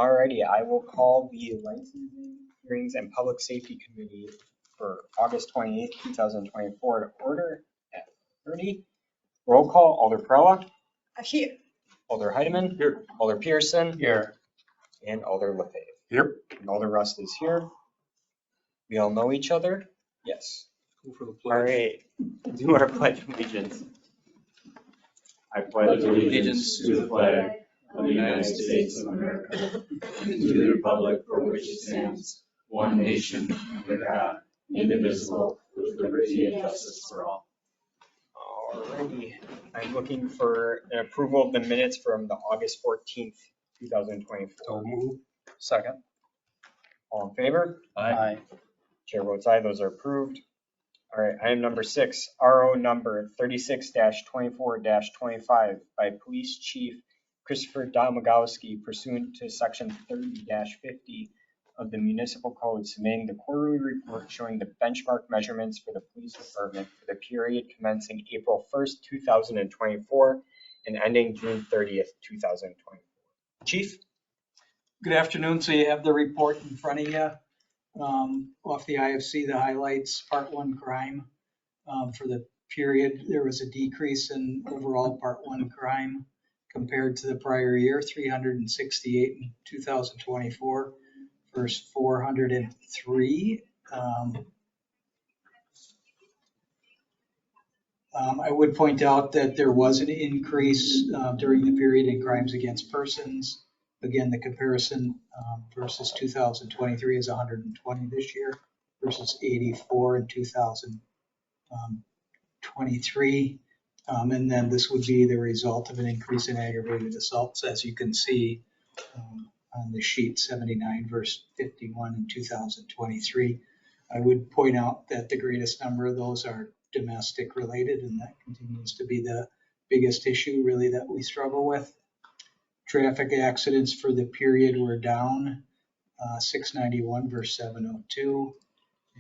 Alrighty, I will call the Licensing, Hearings, and Public Safety Committee for August 28th, 2024 to order at 30. Roll call, Alder Perella. Here. Alder Heidemann. Here. Alder Pearson. Here. And Alder Lefebvre. Here. And Alder Rust is here. We all know each other? Yes. Go for the All pledge. right, do our pledge of allegiance. I pledge allegiance to the flag of the United States of America, and to the republic for which it stands, one nation, under God, indivisible, with liberty and justice for all. Alrighty, I'm looking for an approval of the minutes from the August 14th, 2024. So move. Second. All in favor? Aye. Chair votes aye, those are approved. All right, item number 6, RO number 36-24-25 by Police Chief Christopher Domagowski pursuant to section 30-50 of the Municipal Code, submitting the quarterly report showing the benchmark measurements for the police department for the period commencing April 1st, 2024 and ending June 30th, 2024. Chief? Good afternoon. So you have the report in front of you. Off the IFC, the highlights, part 1 crime. For the period, there was a decrease in overall part 1 crime compared to the prior year, 368 in 2024 versus 403. I would point out that there was an increase during the period in crimes against persons. Again, the comparison versus 2023 is 120 this year versus 84 in 2023. And then this would be the result of an increase in aggravated assaults, as you can see on the sheet, 79 versus 51 in 2023. I would point out that the greatest number of those are domestic related, and that continues to be the biggest issue really that we struggle with. Traffic accidents for the period were down 691 versus 702.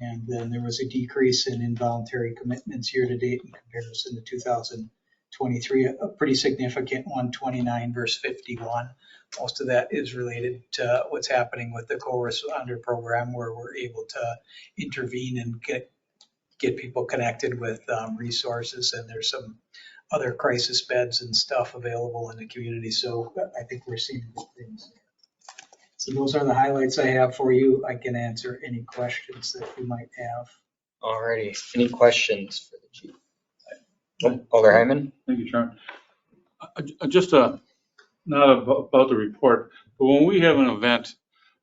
And then there was a decrease in involuntary commitments year to date in comparison to 2023, a pretty significant 129 versus 51. Most of that is related to what's happening with the co-responder program, where we're able to intervene and get people connected with resources, and there's some other crisis beds and stuff available in the community. So I think we're seeing good things. So those are the highlights I have for you. I can answer any questions that you might have. Alrighty, any questions for the chief? Alder Hyman? Thank you, Chairman. Just not about the report, but when we have an event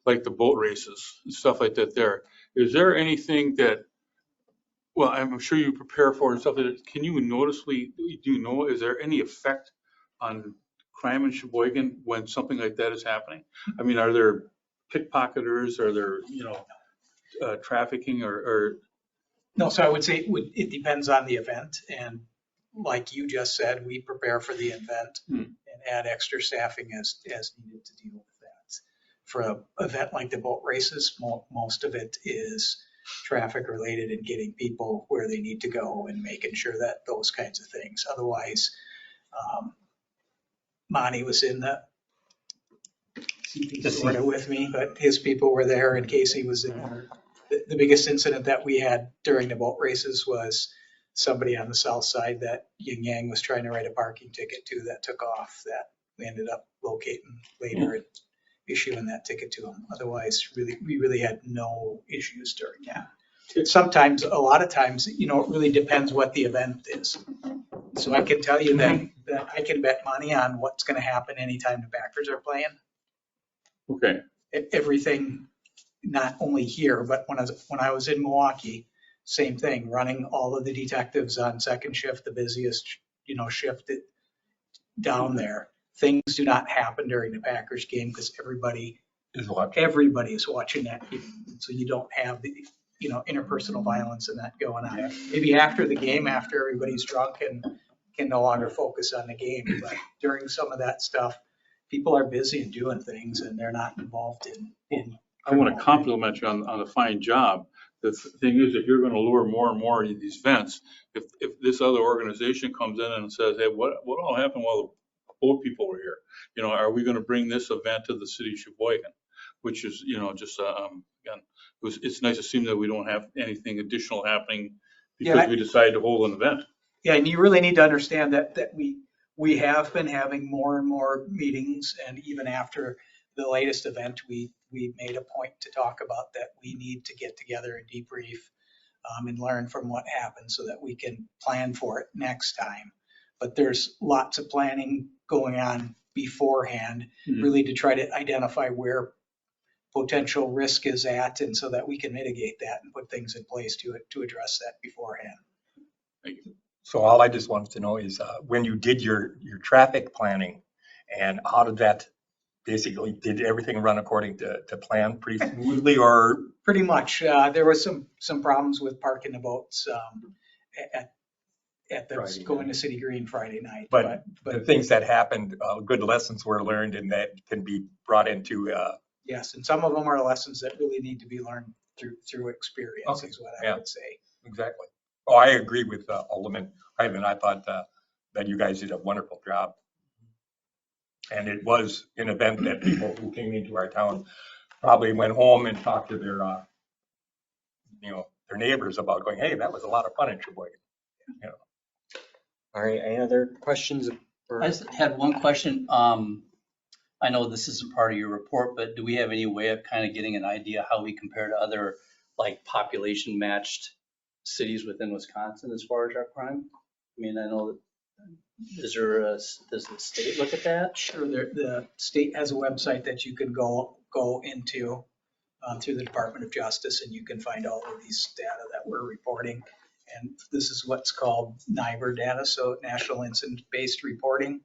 like the boat races and stuff like that is there anything that, well, I'm sure you prepare for and stuff like that, can you noticeably, is there any effect on crime in Sheboygan when something like that is happening? I mean, are there pickpocketers? Are there, trafficking or? No, so I would say it depends on the event. And like you just said, we prepare for the event and add extra staffing as needed to deal with that. For an event like the boat races, most of it is traffic related and getting people where they need to go and making sure that those kinds of things. Otherwise, Monty was in the order with me, but his people were there and Casey was in there. The biggest incident that we had during the boat races was somebody on the south side that Yin Yang was trying to write a parking ticket to that took off, that we ended up locating later and issuing that ticket to him. Otherwise, we really had no issues during that. Sometimes, a lot of times, it really depends what the event is. So I can tell you that I can bet money on what's going to happen anytime the Packers are playing. Okay. Everything, not only here, but when I was in Milwaukee, same thing, running all of the detectives on second shift, the busiest, shift down there. Things do not happen during the Packers game because everybody is watching that game. So you don't have the, interpersonal violence and that going on. Yeah. Maybe after the game, after everybody's drunk and can no longer focus on the game. But during some of that stuff, people are busy and doing things and they're not involved in. I want to compliment you on a fine job. The thing is, if you're going to lure more and more of these events, if this other organization comes in and says, hey, what all happened while boat people were here. You know, are we going to bring this event to the city of Sheboygan? Which is, you know, just, again, it's nice to see that we don't have anything additional happening because we decided to hold an event. Yeah, and you really need to understand that we have been having more and more meetings, and even after the latest event, we made a point to talk about that we need to get together and debrief and learn from what happened so that we can plan for it next time. But there's lots of planning going on beforehand, really to try to identify where potential risk is at, and so that we can mitigate that and put things in place to address that beforehand. Thank you. So all I just wanted to know is when you did your traffic planning, and how did that basically, did everything run according to plan pretty smoothly, or? Pretty much. There was some problems with parking the boats at the Friday going to City Green Friday night. But the things that happened, good lessons were learned, and that can be brought into. Yes, and some of them are lessons that really need to be learned through experience, Okay. is what I would say. Exactly. Oh, I agree with Alderman Hyman. I thought that you guys did a wonderful job. And it was an event that people who came into our town probably went home and talked to their, their neighbors about going, hey, that was a lot of fun in Sheboygan. You know. All right, any other questions? I just had one question. I know this isn't part of your report, but do we have any way of kind of getting an idea how we compare to other like population matched cities within Wisconsin as far as our crime? I mean, I know that, does the state look at that? Sure, the state has a website that you can go into through the Department of Justice, and you can find all of these data that we're reporting. And this is what's called NIBR data, so National Incident-Based Reporting.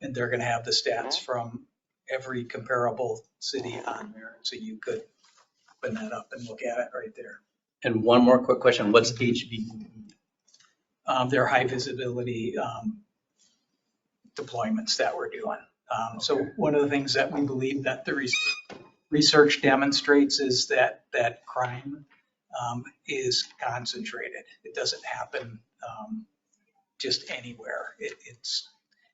And they're going to have the stats from every comparable city on there. So you could open that up and look at it right there. And one more quick question, what's HV? They're high visibility deployments that we're doing. So one of the things that we believe that the research demonstrates is that crime is concentrated. It doesn't happen just anywhere. It's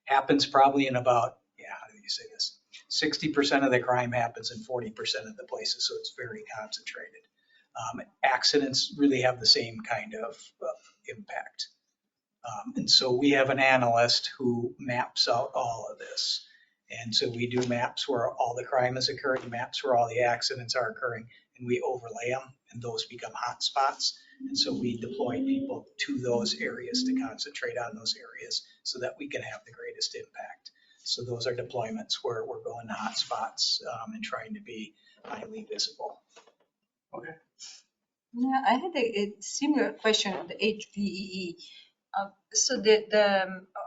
happens probably in about, how do you say this? 60% of the crime happens in 40% of the places, so it's very concentrated. Accidents really have the same kind of impact. And so we have an analyst who maps out all of this. And so we do maps where all the crime is occurring, maps where all the accidents are occurring, and we overlay them, and those become hot spots. And so we deploy people to those areas to concentrate on those areas so that we can have the greatest impact. So those are deployments where we're going to hot spots and trying to be highly visible. Okay. Yeah, I had a similar question on the HVEE. So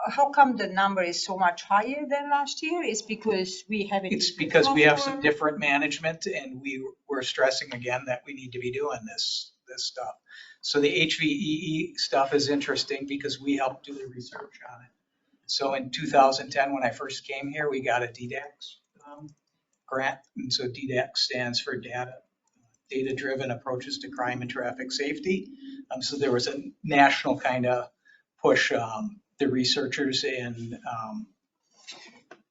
how come the number is so much higher than last year? It's because we have It's because we have some different management, and we're stressing again that we need to be doing this stuff. So the HVEE stuff is interesting because we helped do the research on it. So in 2010, when I first came here, we got a DDAX grant. And so DDAX stands for Data-Driven Approaches to Crime and Traffic Safety. So there was a national kind of push. The researchers in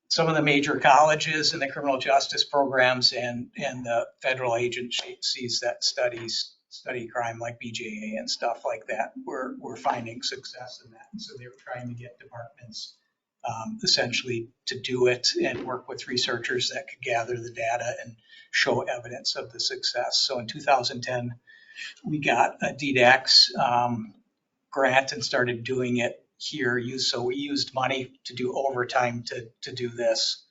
some of the major colleges and the criminal justice programs and the federal agencies that study crime like BJA and stuff like that were finding success in that. And so they were trying to get departments essentially to do it and work with researchers that could gather the data and show evidence of the success. So in 2010, we got a DDAX grant and started doing it here. So we used money to do overtime to do this.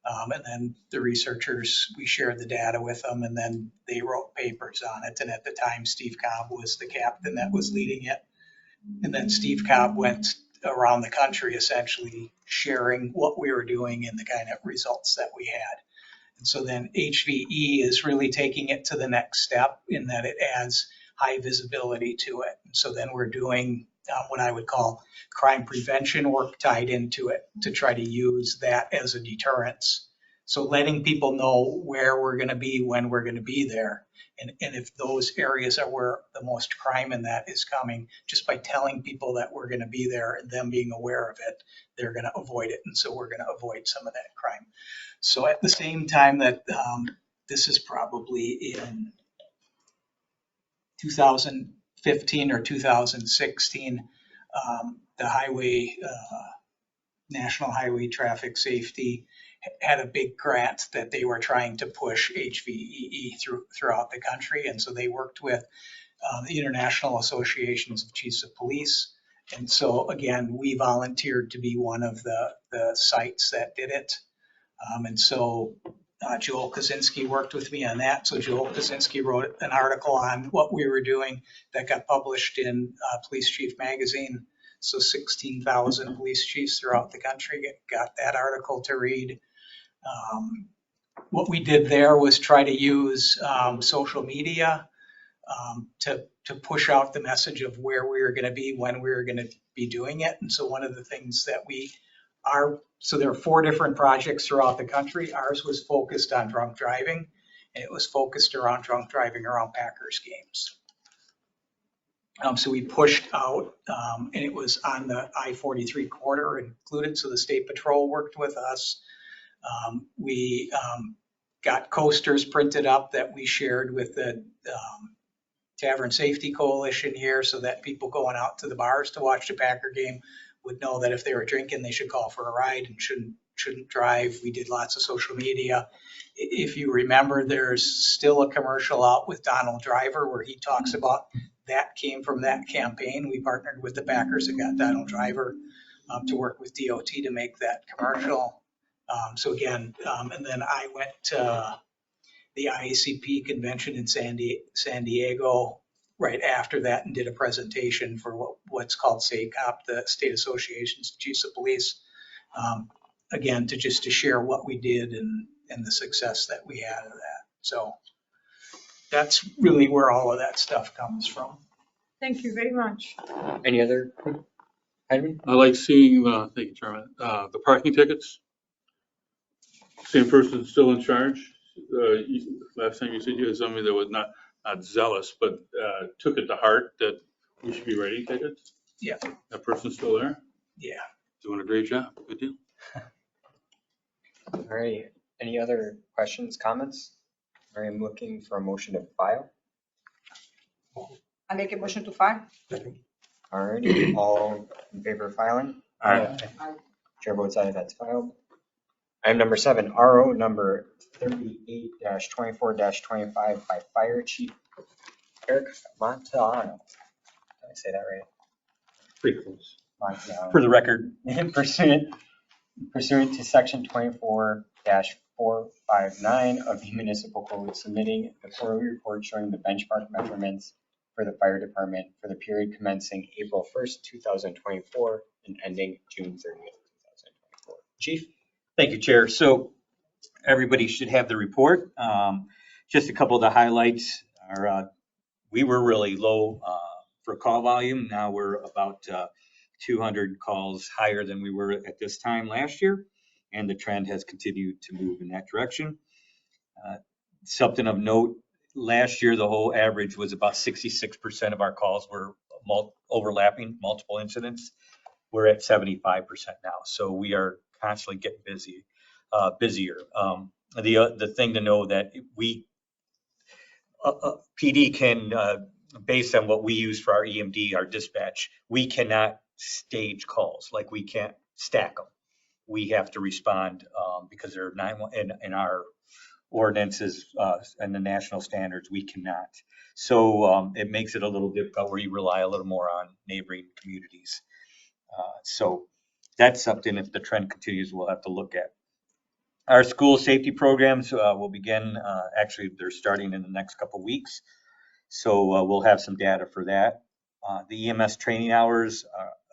And then the researchers, we shared the data with them, and then they wrote papers on it. And at the time, Steve Cobb was the captain that was leading it. And then Steve Cobb went around the country essentially sharing what we were doing and the kind of results that we had. And so then HVE is really taking it to the next step in that it adds high visibility to it. And so then we're doing what I would call crime prevention work tied into it to try to use that as a deterrence So letting people know where we're going to be, when we're going to be there. And if those areas are where the most crime in that is coming, just by telling people that we're going to be there and them being aware of it, they're going to avoid it. And so we're going to avoid some of that crime. So at the same time that this is probably in 2015 or 2016, the highway, National Highway Traffic Safety had a big grant that they were trying to push HVEE throughout the country. And so they worked with the International Associations of Chiefs of Police. And so again, we volunteered to be one of the sites that did it. And so Joel Kaczynski worked with me on that. So Joel Kaczynski wrote an article on what we were doing that got published in Police Chief Magazine. So 16,000 police chiefs throughout the country got that article to read. What we did there was try to use social media to push out the message of where we were going to be, when we were going to be doing it. And so one of the things that so there are 4 different projects throughout the country. Ours was focused on drunk driving, and it was focused around drunk driving around Packers games. So we pushed out, and it was on the I-43 corridor included. So the State Patrol worked with us. We got coasters printed up that we shared with the Tavern Safety Coalition here, so that people going out to the bars to watch the Packer game would know that if they were drinking, they should call for a ride and shouldn't drive. We did lots of social media. If you remember, there's still a commercial out with Donald Driver where he talks about that came from that campaign. We partnered with the Packers and got Donald Driver to work with DOT to make that commercial. So again, and then I went to the IACP convention in San Diego right after that and did a presentation for what's called SACOP, the State Associations of Chiefs of Police. Again, to share what we did and the success that we had of that. So that's really where all of that stuff comes from. Thank you very much. Any other quick item? I like seeing, thank you, Chairman, the parking tickets. Same person still in charge. Last time you said you had somebody that was not zealous, but took it to heart that we should be writing tickets. Yeah. That person's still there? Yeah. Doing a great job. Good deal. All right. Any other questions, comments? I am looking for a motion to file. I make a motion to file. All righty. All in favor of filing? Aye. Chair votes aye, that's filed. Item number 7, RO number 38-24-25 by Fire Chief Eric Montalano. Did I say that right? Pretty close. Montalano. For the record, Pursuant to section 24-459 of the municipal code, submitting a quarterly report showing the benchmark measurements for the fire department for the period commencing April 1st, 2024 and ending June 30th, 2024. Chief? thank you, Chair. So everybody should have the report. Just a couple of the highlights are we were really low for call volume. Now we're about 200 calls higher than we were at this time last year, and the trend has continued to move in that direction. Something of note, last year the whole average was about 66% of our calls were overlapping multiple incidents. We're at 75% now, so we are constantly getting busier. The thing to know that we PD can, based on what we use for our EMD, our dispatch, we cannot stage calls, like we can't stack them. We have to respond because they're in our ordinances and the national standards, we cannot. So it makes it a little difficult where you rely a little more on neighboring communities. So that's something, if the trend continues, we'll have to look at. Our school safety programs will begin, actually they're starting in the next couple of weeks. So we'll have some data for that. The EMS training hours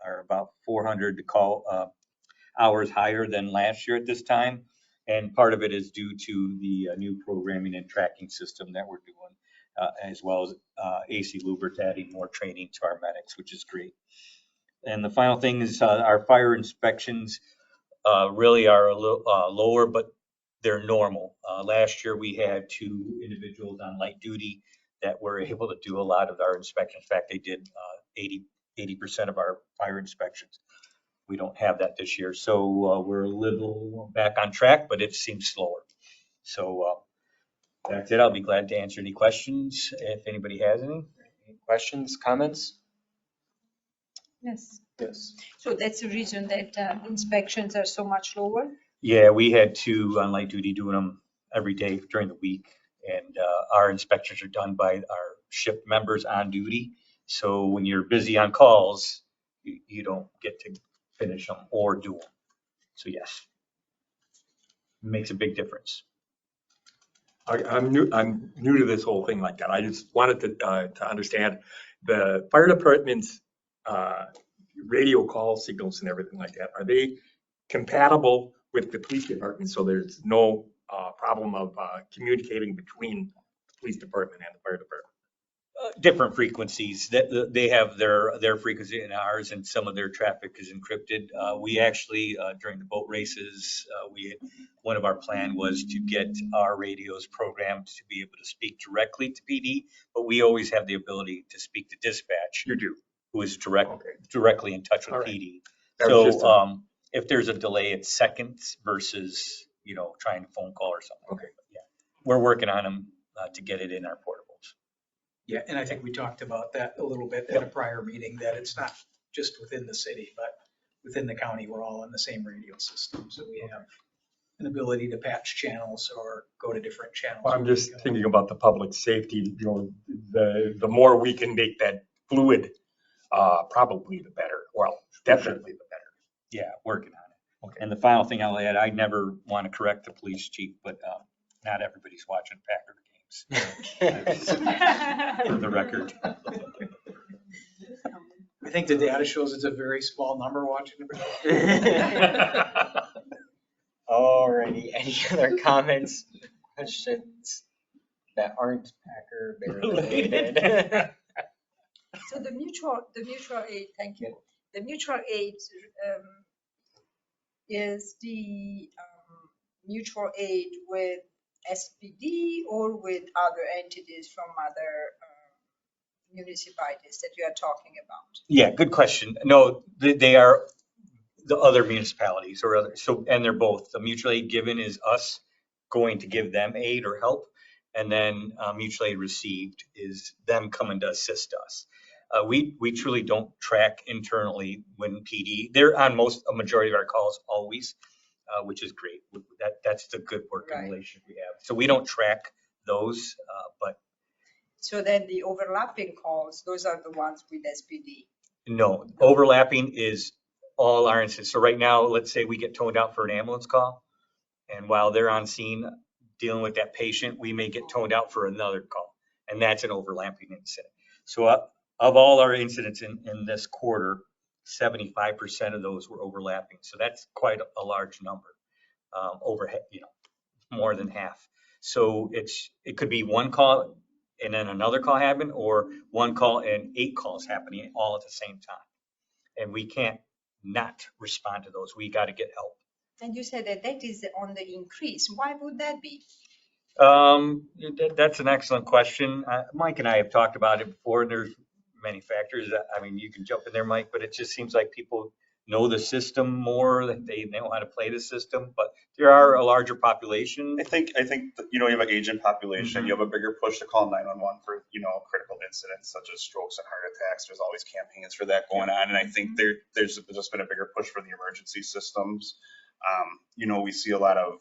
are about 400 hours higher than last year at this time. And part of it is due to the new programming and tracking system that we're doing, as well as AC Lubert adding more training to our medics, which is great. And the final thing is our fire inspections really are a little lower, but they're normal. Last year, we had 2 individuals on light duty that were able to do a lot of our inspections. In fact, they did 80% of our fire inspections. We don't have that this year, so we're a little back on track, but it seems slower. So that's it. I'll be glad to answer any questions if anybody has any. Any questions, comments? Yes. Yes. So that's the reason that inspections are so much lower? Yeah, we had 2 on light duty doing them every day during the week. And our inspections are done by our shift members on duty. So when you're busy on calls, you don't get to finish them or do them. So yes, it makes a big difference. I'm new to this whole thing like that. I just wanted to understand the fire department's radio call signals and everything like that. Are they compatible with the police department? So there's no problem of communicating between the police department and the fire department. Different frequencies that they have their frequency and ours, and some of their traffic is encrypted. We actually during the boat races, one of our plan was to get our radios programmed to be able to speak directly to PD, but we always have the ability to speak to dispatch. You do. Who is directly in touch with All right. PD. That was just So if there's a delay, it's seconds versus trying a phone call or something. Okay. But yeah, we're working on them to get it in our portables. Yeah, and I think we talked about that a little bit at a prior meeting, that it's not just within the city, but within the county, we're all on the same radio system. So we have an ability to patch channels or go to different channels. I'm just thinking about the public safety, the more we can make that fluid, probably the better. Well, definitely the better. Yeah, working on it. Okay. And the final thing I'll add, I never want to correct the police chief, but not everybody's watching Packer games. For the record. I think the data shows it's a very small number watching it. Alrighty, any other comments, questions that aren't Packer related? So the mutual aid, thank you. The mutual aid is the mutual aid with SPD or with other entities from other municipalities that you are talking about? Yeah, good question. No, they are the other municipalities or other, and they're both. The mutual aid given is us going to give them aid or help. And then mutual aid received is them coming to assist us. We truly don't track internally when PD, they're on a majority of our calls always, which is great. That's the good working relationship we have. So we don't track those, but. So then the overlapping calls, those are the ones with SPD? No, overlapping is all our incidents. So right now, let's say we get toned out for an ambulance call. And while they're on scene dealing with that patient, we may get toned out for another call. And that's an overlapping incident. So of all our incidents in this quarter, 75% of those were overlapping. So that's quite a large number, more than half. So it could be one call and then another call happen, or one call and 8 calls happening all at the same time. And we can't not respond to those. We got to get help. And you said that is on the increase. Why would that be? That's an excellent question. Mike and I have talked about it before, and there's many factors. I mean, you can jump in there, Mike, but it just seems like people know the system more, that they know how to play the system, but there are a larger population. I think you have an aging population. Mm-hmm. You have a bigger push to call 911 for critical incidents such as strokes and heart attacks. There's always campaigns for that going on, and I think there's just been a bigger push for the emergency systems. We see a lot of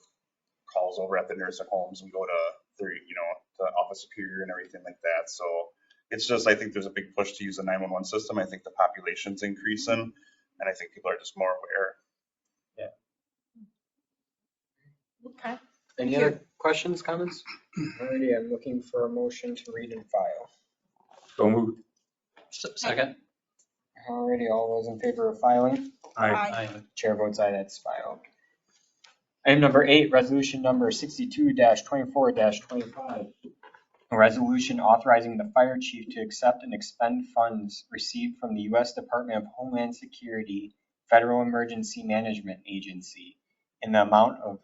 calls over at the nursing homes. We go to the office superior and everything like that. So it's just, I think there's a big push to use the 911 system. I think the population's increasing, and I think people are just more aware. Yeah. Okay. Any other questions, comments? Alrighty, I'm looking for a motion to read and file. So moved. Second. Alrighty, all those in favor of filing? Aye. Chair votes aye, that's filed. Item number 8, resolution number 62-24-25. A resolution authorizing the fire chief to accept and expend funds received from the U.S. Department of Homeland Security Federal Emergency Management Agency in the amount of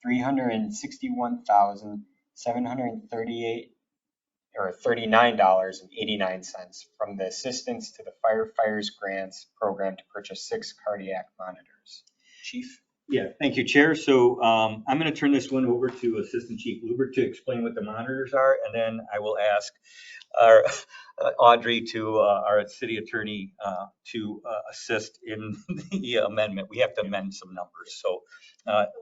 $361,738.39 from the Assistance to the Firefighters Grants Program to purchase 6 cardiac monitors. Chief? Yeah, thank you, Chair. So I'm going to turn this one over to Assistant Chief Luber to explain what the monitors are, and then I will ask our Audrey to our city attorney to assist in the amendment. We have to amend some numbers. So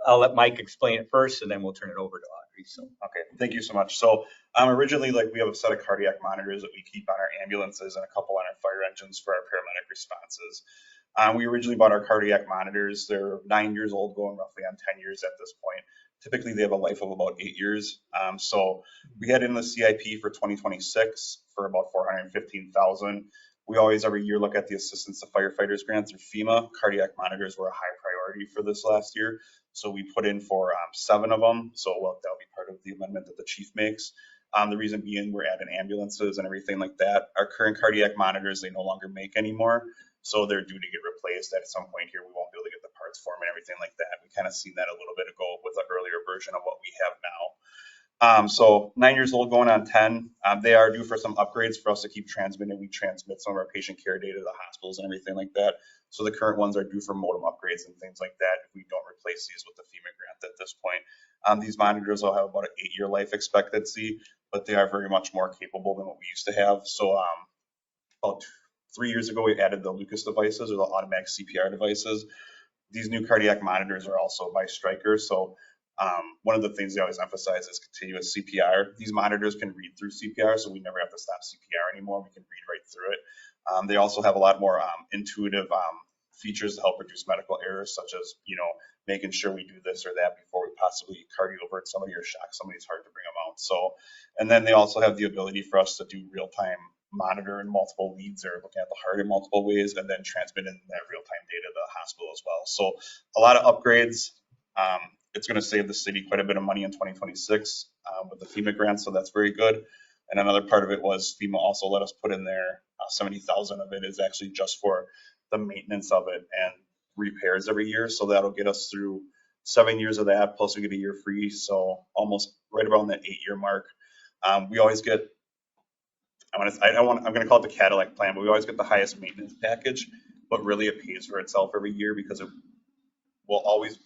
I'll let Mike explain it first, and then we'll turn it over to Audrey. So Okay, thank you so much. So originally, like, we have a set of cardiac monitors that we keep on our ambulances and a couple on our fire engines for our paramedic responses. We originally bought our cardiac monitors. They're 9 years old, going roughly on 10 years at this point. Typically, they have a life of about 8 years. So we had in the CIP for 2026 for about $415,000. We always every year look at the Assistance to Firefighters Grants or FEMA. Cardiac monitors were a high priority for this last year. So we put in for 7 of them. So that'll be part of the amendment that the chief makes. The reason being, we're adding ambulances and everything like that. Our current cardiac monitors, they no longer make anymore. So they're due to get replaced at some point here. We won't be able to get the parts for them and everything like that. We kind of seen that a little bit ago with the earlier version of what we have now. So 9 years old going on 10. They are due for some upgrades for us to keep transmitting. We transmit some of our patient care data to the hospitals and everything like that. So the current ones are due for modem upgrades and things like that if we don't replace these with the FEMA grant at this point. These monitors will have about an 8-year life expectancy, but they are very much more capable than what we used to have. So about 3 years ago, we added the Lucas devices or the automatic CPR devices. These new cardiac monitors are also by Stryker. So one of the things they always emphasize is continuous CPR. These monitors can read through CPR, so we never have to stop CPR anymore. We can read right through it. They also have a lot more intuitive features to help reduce medical errors, such as, making sure we do this or that before we possibly cardiovert somebody or shock somebody. It's hard to bring them out. So, and then they also have the ability for us to do real-time monitor in multiple leads or looking at the heart in multiple ways, and then transmitting that real-time data to the hospital as well. So a lot of upgrades. It's going to save the city quite a bit of money in 2026 with the FEMA grant, so that's very good. And another part of it was FEMA also let us put in there 70,000 of it is actually just for the maintenance of it and repairs every year. So that'll get us through 7 years of that, plus we get a year free. So almost right around that 8-year mark. We always get, I'm going to call it the Cadillac plan, but we always get the highest maintenance package, but really it pays for itself every year because it will always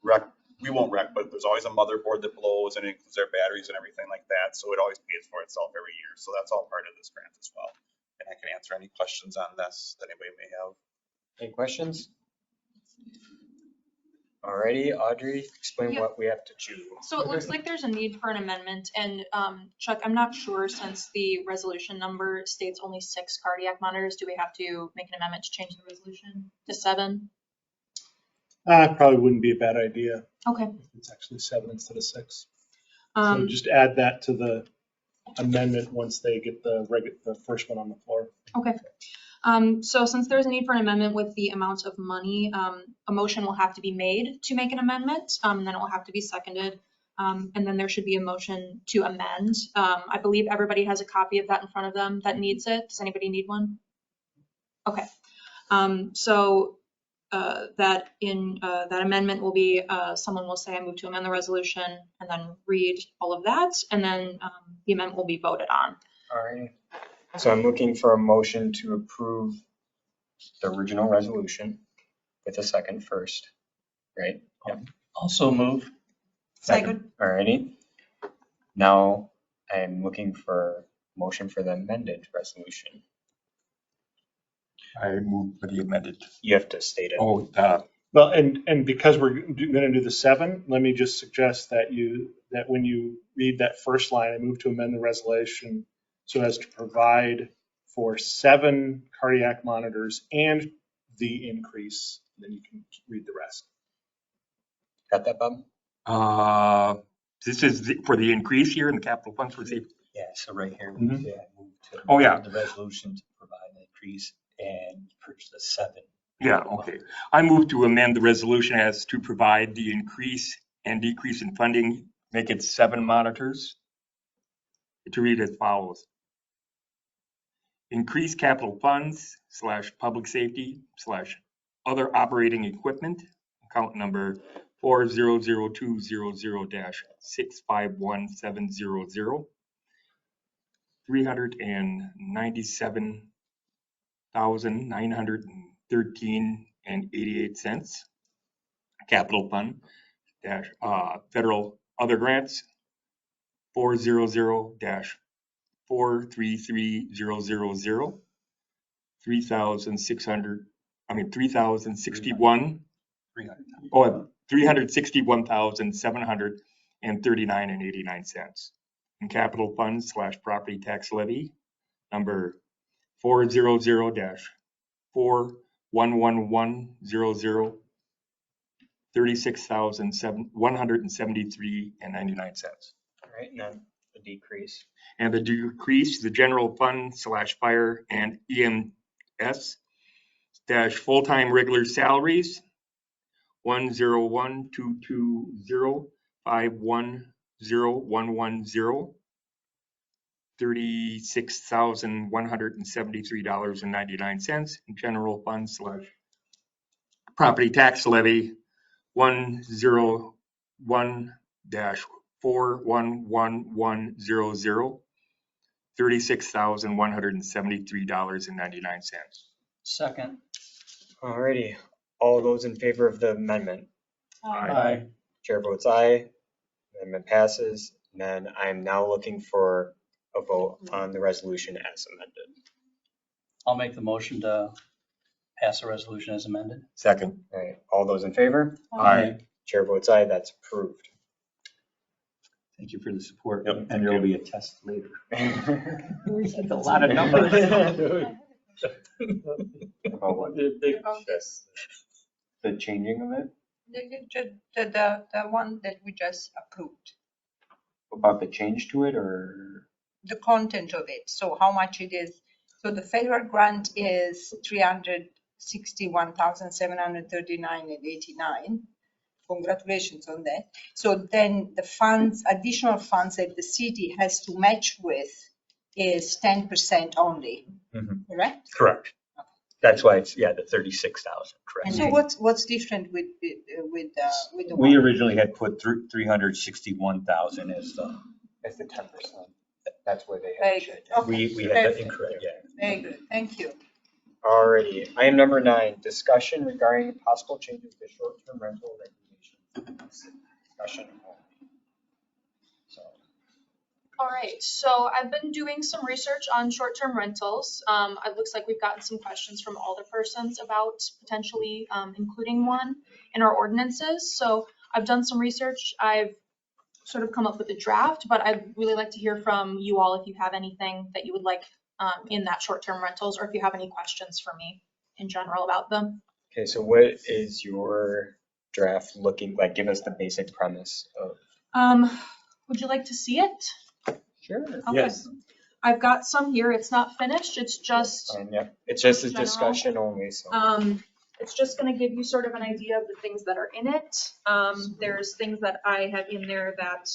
wreck. We won't wreck, but there's always a motherboard that blows and it includes their batteries and everything like that. So it always pays for itself every year. So that's all part of this grant as well. And I can answer any questions on this that anybody may have. Any questions? Alrighty, Audrey, explain what we have to choose. So it looks like there's a need for an amendment, and Chuck, I'm not sure, since the resolution number states only 6 cardiac monitors, do we have to make an amendment to change the resolution to 7? Probably wouldn't be a bad idea. Okay. It's actually 7 instead of 6. So just add that to the amendment once they get the first one on the floor. Okay. So since there's a need for an amendment with the amount of money, a motion will have to be made to make an amendment, and then it will have to be seconded. And then there should be a motion to amend. I believe everybody has a copy of that in front of them that needs it. Does anybody need one? Okay. So that amendment will be, someone will say, I move to amend the resolution, and then read all of that, and then the amendment will be voted on. All right. So I'm looking for a motion to approve the original resolution with a second first, right? Yep. Also move. Second. All righty. Now I'm looking for motion for the amended resolution. I move for the amended. You have to state it. Oh, Well, and because we're going to do the 7, let me just suggest that when you read that first line, I move to amend the resolution so as to provide for 7 cardiac monitors and the increase. Then you can read the rest. Got that, Bob? this is for the increase here in the capital funds for safety. yeah, so right here, Mhm. we say I move to Oh, yeah. the resolution to provide an increase and purchase the 7. Yeah, okay. I move to amend the resolution as to provide the increase and decrease in funding, make it 7 monitors. To read as follows. Increase capital funds / public safety / other operating equipment, account number 400200-651700, $397,913.88. Capital fund dash federal other grants 400-433000, 361,739.89. And capital fund / property tax levy number 400-41100, $36,173.99. All right, and then the decrease. And the decrease, the general fund / fire and EMS dash full-time regular salaries, 101,220,510,110, $36,173.99. And general fund / property tax levy, 101-41100, $36,173.99. Second. All righty, all those in favor of the amendment? Aye. Chair votes aye. Amendment passes. And then I'm now looking for a vote on the resolution as amended. I'll make the motion to pass the resolution as amended. Second. All right, all those in favor? Aye. Chair votes aye, that's approved. Thank you for the support. Yep. And there will be a test later. That's a lot of numbers. About what? About This, the changing of it? The one that we just approved, About the change to it or? the content of it, so how much it is. So the federal grant is 361,739.89. Congratulations on that. So then the funds, additional funds that the city has to match with is 10% only, correct? Correct. That's why it's, the 36,000, correct. So what's different with the We one? originally had put 361,000 as the, As the 10%. That's where they Very had good. it. Okay, we had that perfect. incorrect, Very good, thank you. Alrighty, item number 9, discussion regarding possible changes to short-term rental regulations. Discussion only. So, All right, so I've been doing some research on short-term rentals. It looks like we've gotten some questions from alderpersons about potentially including one in our ordinances. So I've done some research. I've sort of come up with a draft, but I'd really like to hear from you all if you have anything that you would like in that short-term rentals, or if you have any questions for me in general about them. okay, so what is your draft looking like? Give us the basic premise of. Would you like to see it? Sure. Okay. Yes. I've got some here. It's not finished. It's just Yep, it's just a General. discussion only, so. it's just going to give you sort of an idea of the things that are in it. There's things that I have in there that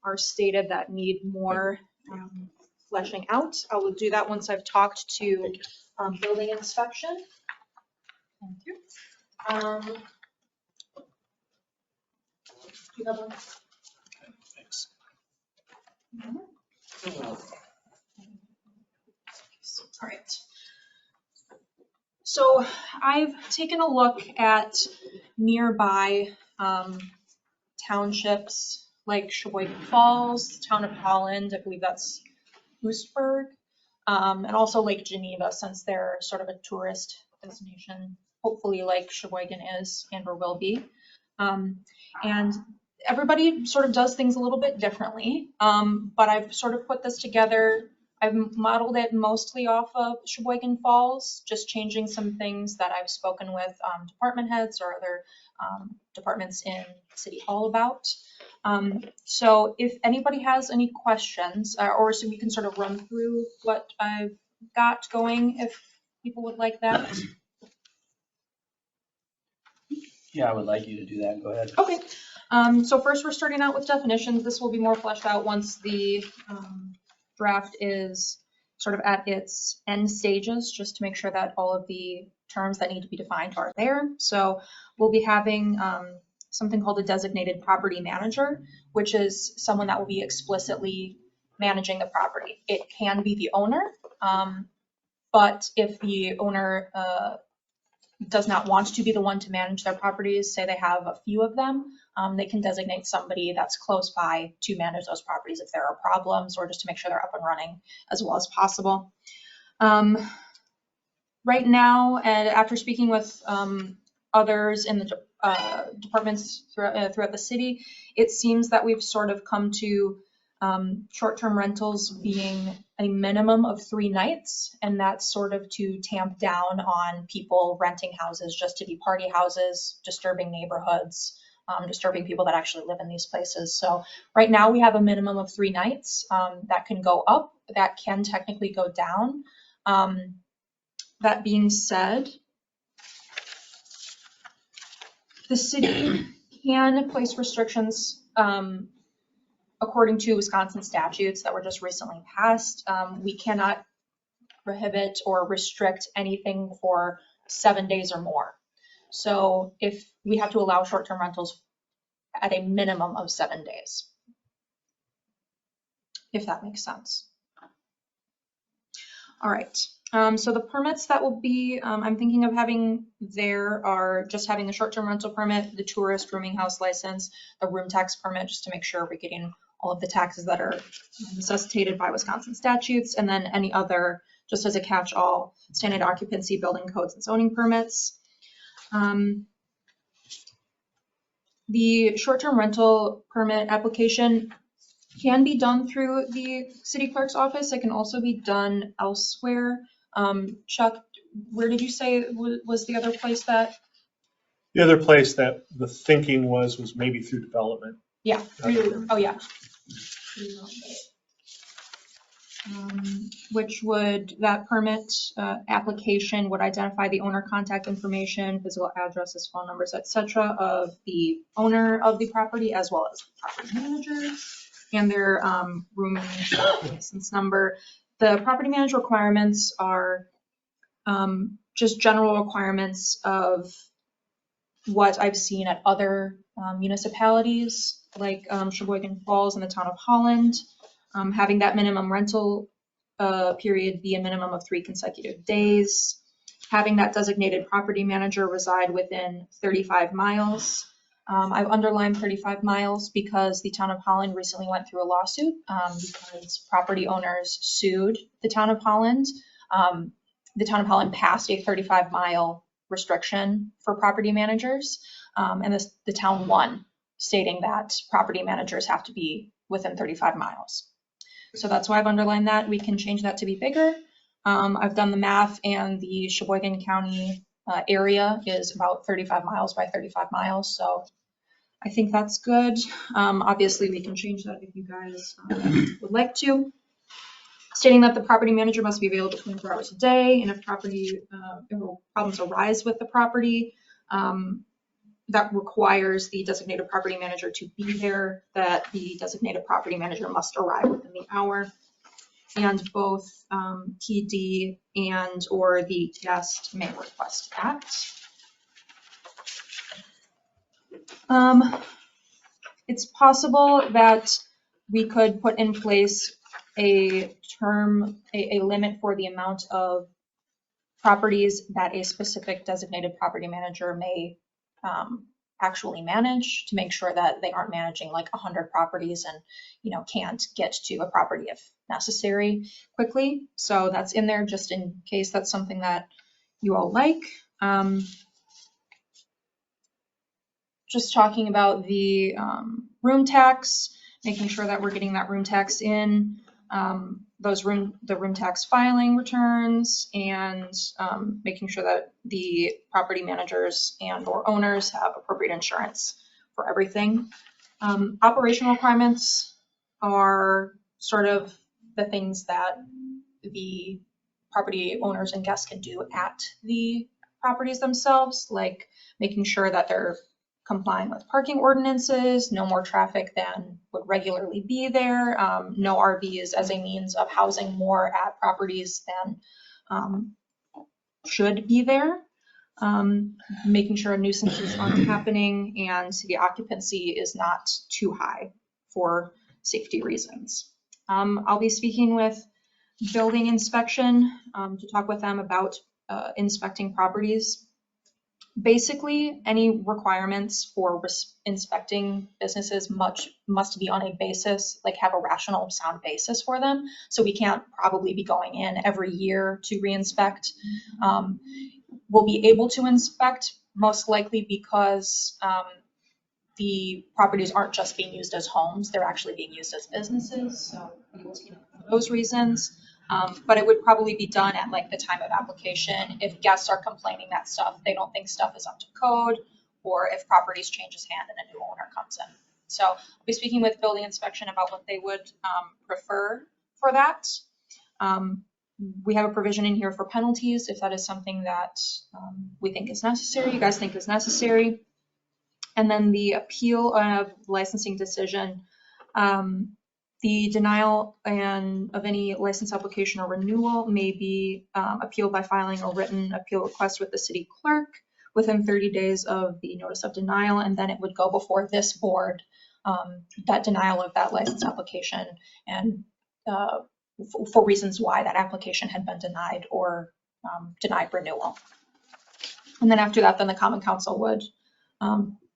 are stated that need more fleshing out. I will do that once I've talked to building inspection. Thank you. Do you have one? Thanks. All right. So I've taken a look at nearby townships like Sheboygan Falls, town of Holland, I believe that's Hoosburg, and also Lake Geneva, since they're sort of a tourist destination, hopefully like Sheboygan is and or will be. And everybody sort of does things a little bit differently, but I've sort of put this together. I've modeled it mostly off of Sheboygan Falls, just changing some things that I've spoken with department heads or other departments in City Hall about. So if anybody has any questions, or so we can sort of run through what I've got going, if people would like that. Yeah, I would like you to do that. Go ahead. Okay. So first we're starting out with definitions. This will be more fleshed out once the draft is sort of at its end stages, just to make sure that all of the terms that need to be defined are there. So we'll be having something called a designated property manager, which is someone that will be explicitly managing the property. It can be the owner, but if the owner does not want to be the one to manage their properties, say they have a few of them, they can designate somebody that's close by to manage those properties if there are problems, or just to make sure they're up and running as well as possible. Right now, and after speaking with others in the departments throughout the city, it seems that we've sort of come to short-term rentals being a minimum of 3 nights, and that's sort of to tamp down on people renting houses just to be party houses, disturbing neighborhoods, disturbing people that actually live in these places. So right now we have a minimum of 3 nights. That can go up, that can technically go down. That being said, the city can place restrictions according to Wisconsin statutes that were just recently passed. We cannot prohibit or restrict anything for 7 days or more. So if we have to allow short-term rentals at a minimum of 7 days, if that makes sense. All right. So the permits that will be, I'm thinking of having there are just having the short-term rental permit, the tourist rooming house license, the room tax permit, just to make sure we're getting all of the taxes that are necessitated by Wisconsin statutes, and then any other, just as a catch-all, standard occupancy, building codes, and zoning permits. The short-term rental permit application can be done through the city clerk's office. It can also be done elsewhere. Chuck, where did you say was the other place that? The other place that the thinking was maybe through development. Yeah, oh yeah. Which would, that permit application would identify the owner contact information, physical addresses, phone numbers, etc. of the owner of the property, as well as the property manager, and their room license number. The property manager requirements are just general requirements of what I've seen at other municipalities, like Sheboygan Falls and the town of Holland. Having that minimum rental period be a minimum of 3 consecutive days. Having that designated property manager reside within 35 miles. I've underlined 35 miles because the town of Holland recently went through a lawsuit because property owners sued the town of Holland. The town of Holland passed a 35-mile restriction for property managers, and the town won, stating that property managers have to be within 35 miles. So that's why I've underlined that. We can change that to be bigger. I've done the math, and the Sheboygan County area is about 35 miles by 35 miles. So I think that's good. Obviously, we can change that if you guys would like to. Stating that the property manager must be available 24 hours a day, and if problems arise with the property, that requires the designated property manager to be there, that the designated property manager must arrive within the hour, and both PD and or the guest may request that. It's possible that we could put in place a limit for the amount of properties that a specific designated property manager may actually manage, to make sure that they aren't managing like 100 properties and can't get to a property if necessary quickly. So that's in there just in case that's something that you all like. Just talking about the room tax, making sure that we're getting that room tax in, the room tax filing returns, and making sure that the property managers and or owners have appropriate insurance for everything. Operational requirements are sort of the things that the property owners and guests can do at the properties themselves, like making sure that they're complying with parking ordinances, no more traffic than would regularly be there, no RVs as a means of housing more at properties than should be there. making sure nuisances aren't happening and the occupancy is not too high for safety reasons. I'll be speaking with building inspection to talk with them about inspecting properties. Basically, any requirements for inspecting businesses must be on a basis, like have a rational, sound basis for them. So we can't probably be going in every year to re-inspect. We'll be able to inspect most likely because the properties aren't just being used as homes, they're actually being used as businesses. So for those reasons. But it would probably be done at like the time of application if guests are complaining that they don't think stuff is up to code, or if properties changes hand and a new owner comes in. So I'll be speaking with building inspection about what they would prefer for that. We have a provision in here for penalties if that is something that we think is necessary, you guys think is necessary. And then the appeal of licensing decision. The denial of any license application or renewal may be appealed by filing a written appeal request with the city clerk within 30 days of the notice of denial, and then it would go before this board, that denial of that license application, and for reasons why that application had been denied or denied renewal. And then after that, then the Common Council would,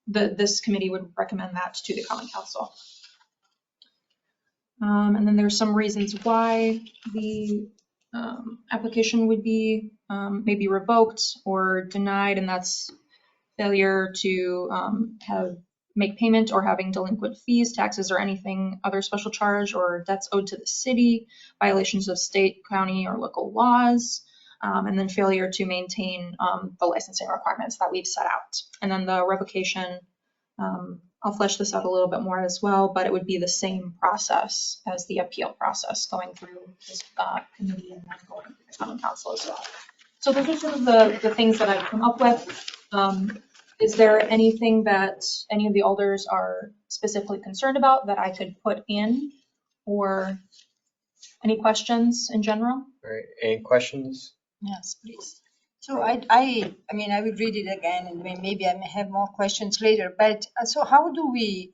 this committee would recommend that to the Common Council. And then there's some reasons why the application would be maybe revoked or denied, and that's failure to make payment or having delinquent fees, taxes, or anything other special charge or debts owed to the city, violations of state, county, or local laws, and then failure to maintain the licensing requirements that we've set out. And then the revocation, I'll flesh this out a little bit more as well, but it would be the same process as the appeal process, going through this committee and then going to the Common Council as well. So those are some of the things that I've come up with. Is there anything that any of the alders are specifically concerned about that I could put in, or any questions in general? All right, any questions? Yes, please. So I mean, I will read it again and maybe I may have more questions later, but so how do we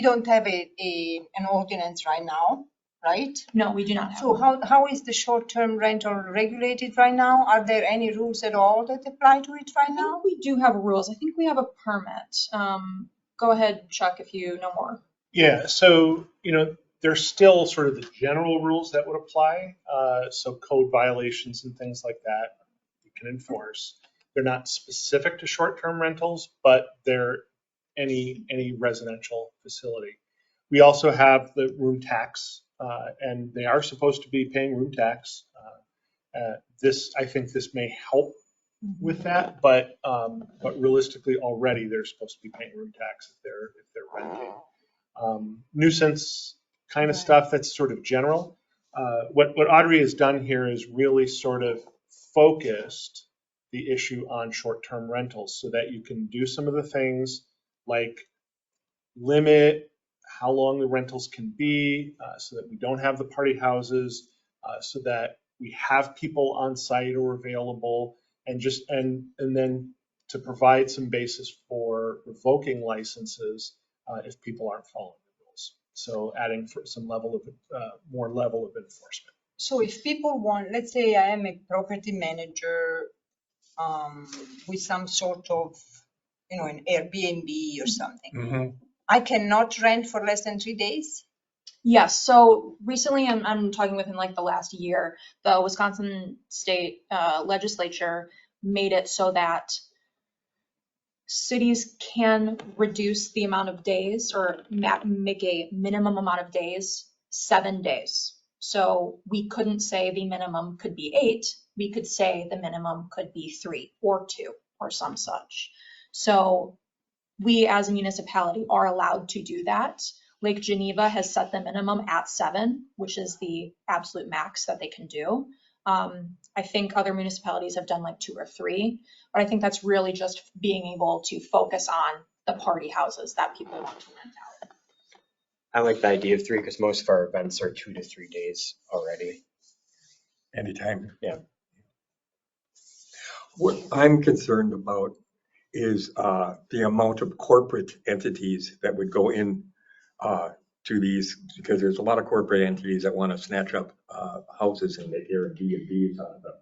don't have an ordinance right now, right? No, we do not have So how is the short-term rental regulated right now? Are there any rules at all that apply to it right now? We do have rules. I think we have a permit. Go ahead, Chuck, if you know more. Yeah, so, there's still sort of the general rules that would apply. So code violations and things like that you can enforce. They're not specific to short-term rentals, but they're any residential facility. We also have the room tax, and they are supposed to be paying room tax. I think this may help with that, but realistically already they're supposed to be paying room tax if they're renting. Nuisance kind of stuff, that's sort of general. What Audrey has done here is really sort of focused the issue on short-term rentals so that you can do some of the things like limit how long the rentals can be, so that we don't have the party houses, so that we have people on site or available, and then to provide some basis for revoking licenses if people aren't following the rules. So adding for some level of more level of enforcement. So if people want, let's say I am a property manager with some sort of, an Airbnb or something. Mm-hmm. I cannot rent for less than 3 days? Yes, so recently I'm talking within like the last year, the Wisconsin state legislature made it so that cities can reduce the amount of days or make a minimum amount of days, 7 days. So we couldn't say the minimum could be 8, we could say the minimum could be 3 or 2 or some such. So we as a municipality are allowed to do that. Lake Geneva has set the minimum at 7, which is the absolute max that they can do. I think other municipalities have done like 2 or 3, but I think that's really just being able to focus on the party houses that people want to rent out. I like the idea of 3 because most of our events are 2 to 3 days already. Anytime. Yeah. What I'm concerned about is the amount of corporate entities that would go in to these, because there's a lot of corporate entities that want to snatch up houses and make Airbnbs out of them.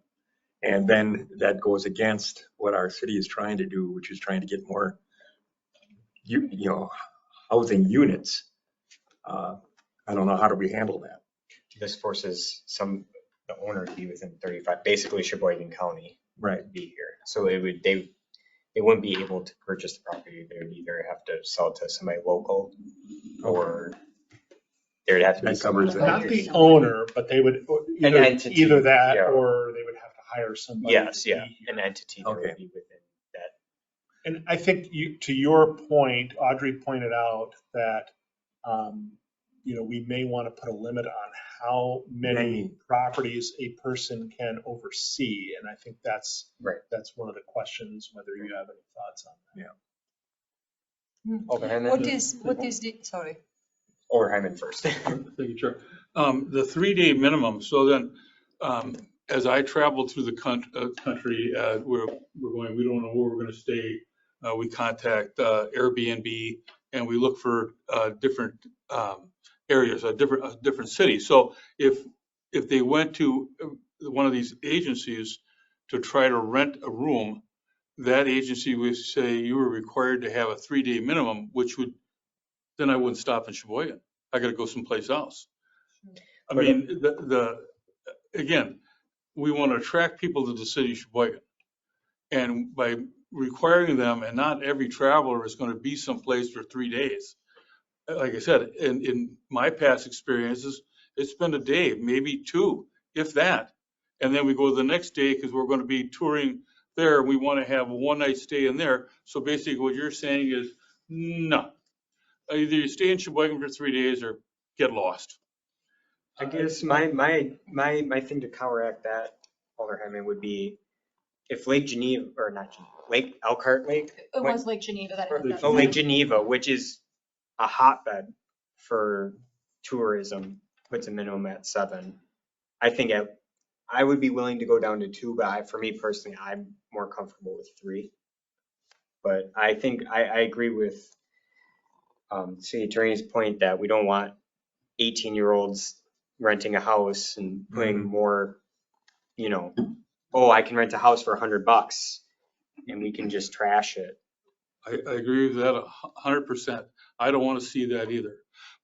And then that goes against what our city is trying to do, which is trying to get more, you know, housing units. I don't know, how do we handle that? This forces the owner to be within 35, basically Sheboygan County. Right. To be here. So they wouldn't be able to purchase the property. They would either have to sell it to somebody local, or there would have to be That covers someone. that. Not the owner, but they would, entity, either that, yeah. or they would have to hire somebody. Yes, to yeah, be here. an entity that Okay. would be within that. And I think to your point, Audrey pointed out that, we may want to put a limit on how many properties a person can oversee. And I think that's Right. That's one of the questions, whether you have any thoughts on that. Yeah. Overheimen? What is the, sorry. Or Hyman first. Thank you, Chair. The 3-day minimum, so then, as I travel through the country, we're going, we don't know where we're going to stay. We contact Airbnb and we look for different areas, different cities. So if they went to one of these agencies to try to rent a room, that agency would say you were required to have a 3-day minimum, which would, then I wouldn't stop in Sheboygan. I got to go someplace else. I mean, again, we want to attract people to the city of Sheboygan. And by requiring them, and not every traveler is going to be someplace for 3 days. Like I said, in my past experiences, it's been a day, maybe 2, if that. And then we go the next day because we're going to be touring there. We want to have a 1-night stay in there. So basically what you're saying is, no. Either you stay in Sheboygan for 3 days or get lost. I guess my thing to counteract that, Alder Hyman, would be if Lake Geneva, or not Geneva, Lake Elkhart Lake. It was Lake Geneva that had that. Oh, Lake Geneva, which is a hotbed for tourism, puts a minimum at 7. I think I would be willing to go down to 2, but for me personally, I'm more comfortable with 3. But I think I agree with City Attorney's point that we don't want 18-year-olds renting a house and putting more, oh, I can rent a house for $100 and we can just trash it. I agree with that 100%. I don't want to see that either.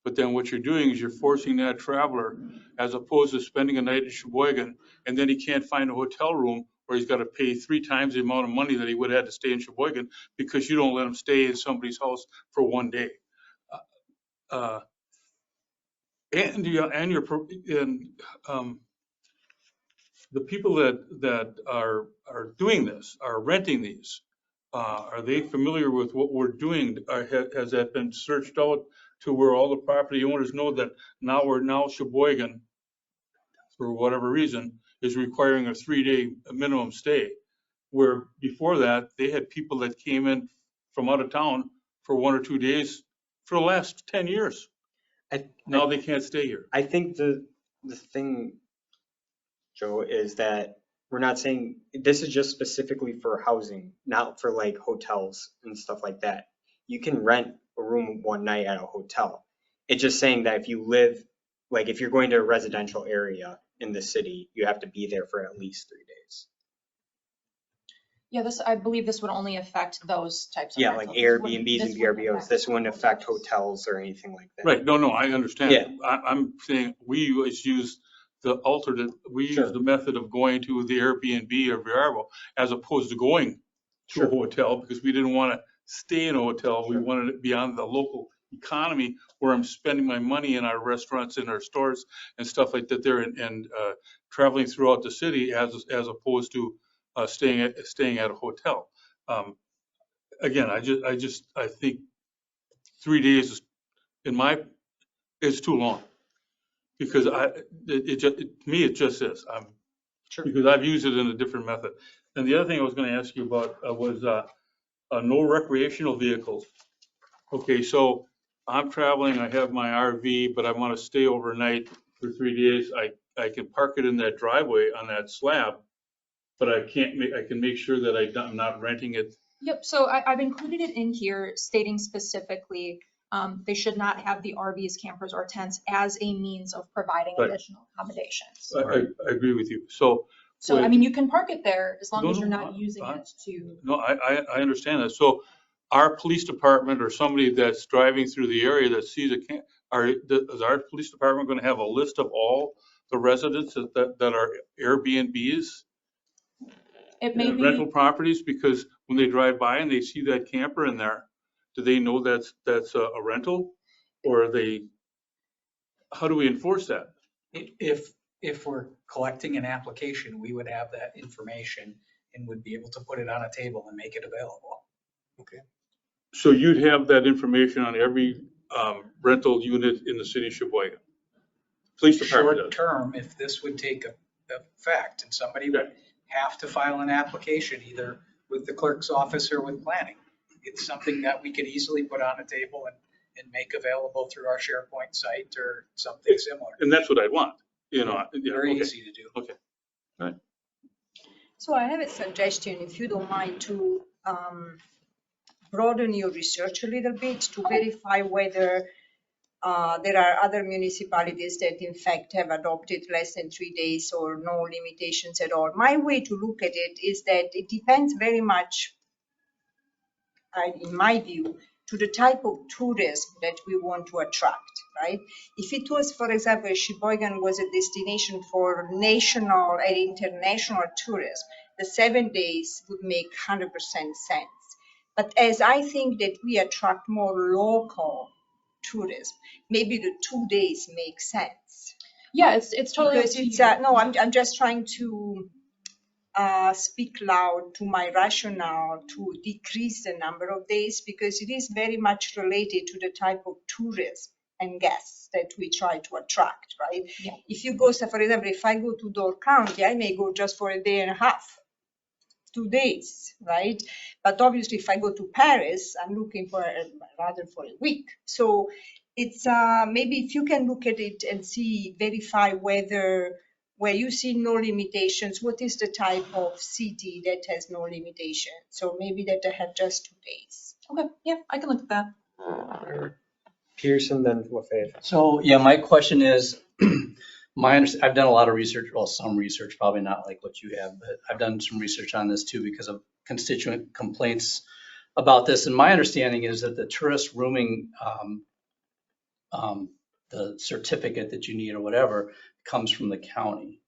But then what you're doing is you're forcing that traveler, as opposed to spending a night in Sheboygan, and then he can't find a hotel room, or he's got to pay 3 times the amount of money that he would have had to stay in Sheboygan because you don't let him stay in somebody's house for 1 day. The people that are doing this, are renting these, are they familiar with what we're doing? Has that been searched out to where all the property owners know that now Sheboygan, for whatever reason, is requiring a 3-day minimum stay, where before that they had people that came in from out of town for 1 or 2 days for the last 10 years. Now they can't stay here. I think the thing, Joe, is that we're not saying this is just specifically for housing, not for like hotels and stuff like that. You can rent a room 1 night at a hotel. It's just saying that if you live, like if you're going to a residential area in the city, you have to be there for at least 3 days. Yeah, I believe this would only affect those types of. Yeah, like Airbnbs and VRBOs. This wouldn't affect hotels or anything like that. Right, no, I understand. Yeah. I'm saying we always use the alternate, use the method of going to the Airbnb or VRBO as opposed to going to a hotel, because we didn't want to stay in a hotel. We wanted it beyond the local economy where I'm spending my money in our restaurants, in our stores and stuff like that there, and traveling throughout the city as opposed to staying at a hotel. Again, I think 3 days is too long, because to me it just is. Because I've used it in a different method. And the other thing I was going to ask you about was no recreational vehicles. Okay, so I'm traveling, I have my RV, but I want to stay overnight for 3 days. I can park it in that driveway on that slab, but I can make sure that I'm not renting it. Yep, so I've included it in here stating specifically, they should not have the RVs, campers, or tents as a means of providing Right. additional accommodations. I agree with you. So. So, I mean, you can park it there as long No, as you're no, not using it to. No, I understand that. So our police department or somebody that's driving through the area that sees a camp, is our police department going to have a list of all the residents that are Airbnbs? It may be. Rental properties, because when they drive by and they see that camper in there, do they know that's a rental? Or how do we enforce that? If we're collecting an application, we would have that information and would be able to put it on a table and make it available. Okay. So you'd have that information on every rental unit in the city of Sheboygan? Police department Short does. term, if this would take effect and somebody would have to file an application either with the clerk's office or with planning, it's something that we could easily put on a table and make available through our SharePoint site or something similar. And that's what I want, Very okay. easy to do. Okay. So I have a suggestion, if you don't mind, to broaden your research a little bit to verify whether there are other municipalities that in fact have adopted less than 3 days or no limitations at all. My way to look at it is that it depends very much, in my view, to the type of tourism that we want to attract, right? If it was, for example, Sheboygan was a destination for national and international tourism, the 7 days would make 100% sense. But as I think that we attract more local tourism, maybe the 2 days make sense. Yeah, it's totally. Because it's no, I'm just trying to speak loud to my rationale to decrease the number of days, because it is very much related to the type of tourism and guests that we try to attract, right? Yeah. If you go, so for example, if I go to Door County, I may go just for a day and a half, 2 days, right? But obviously, if I go to Paris, I'm looking for rather for a week. So it's maybe if you can look at it and see, verify whether where you see no limitations, what is the type of city that has no limitation? So maybe that I have just 2 days. Okay, yeah, I can look at that. Pearson, then Lefebvre. So, yeah, my question is, I've done a lot of research, well, some research, probably not like what you have, but I've done some research on this too because of constituent complaints about this. And my understanding is that the tourist rooming, the certificate that you need or whatever comes from the county.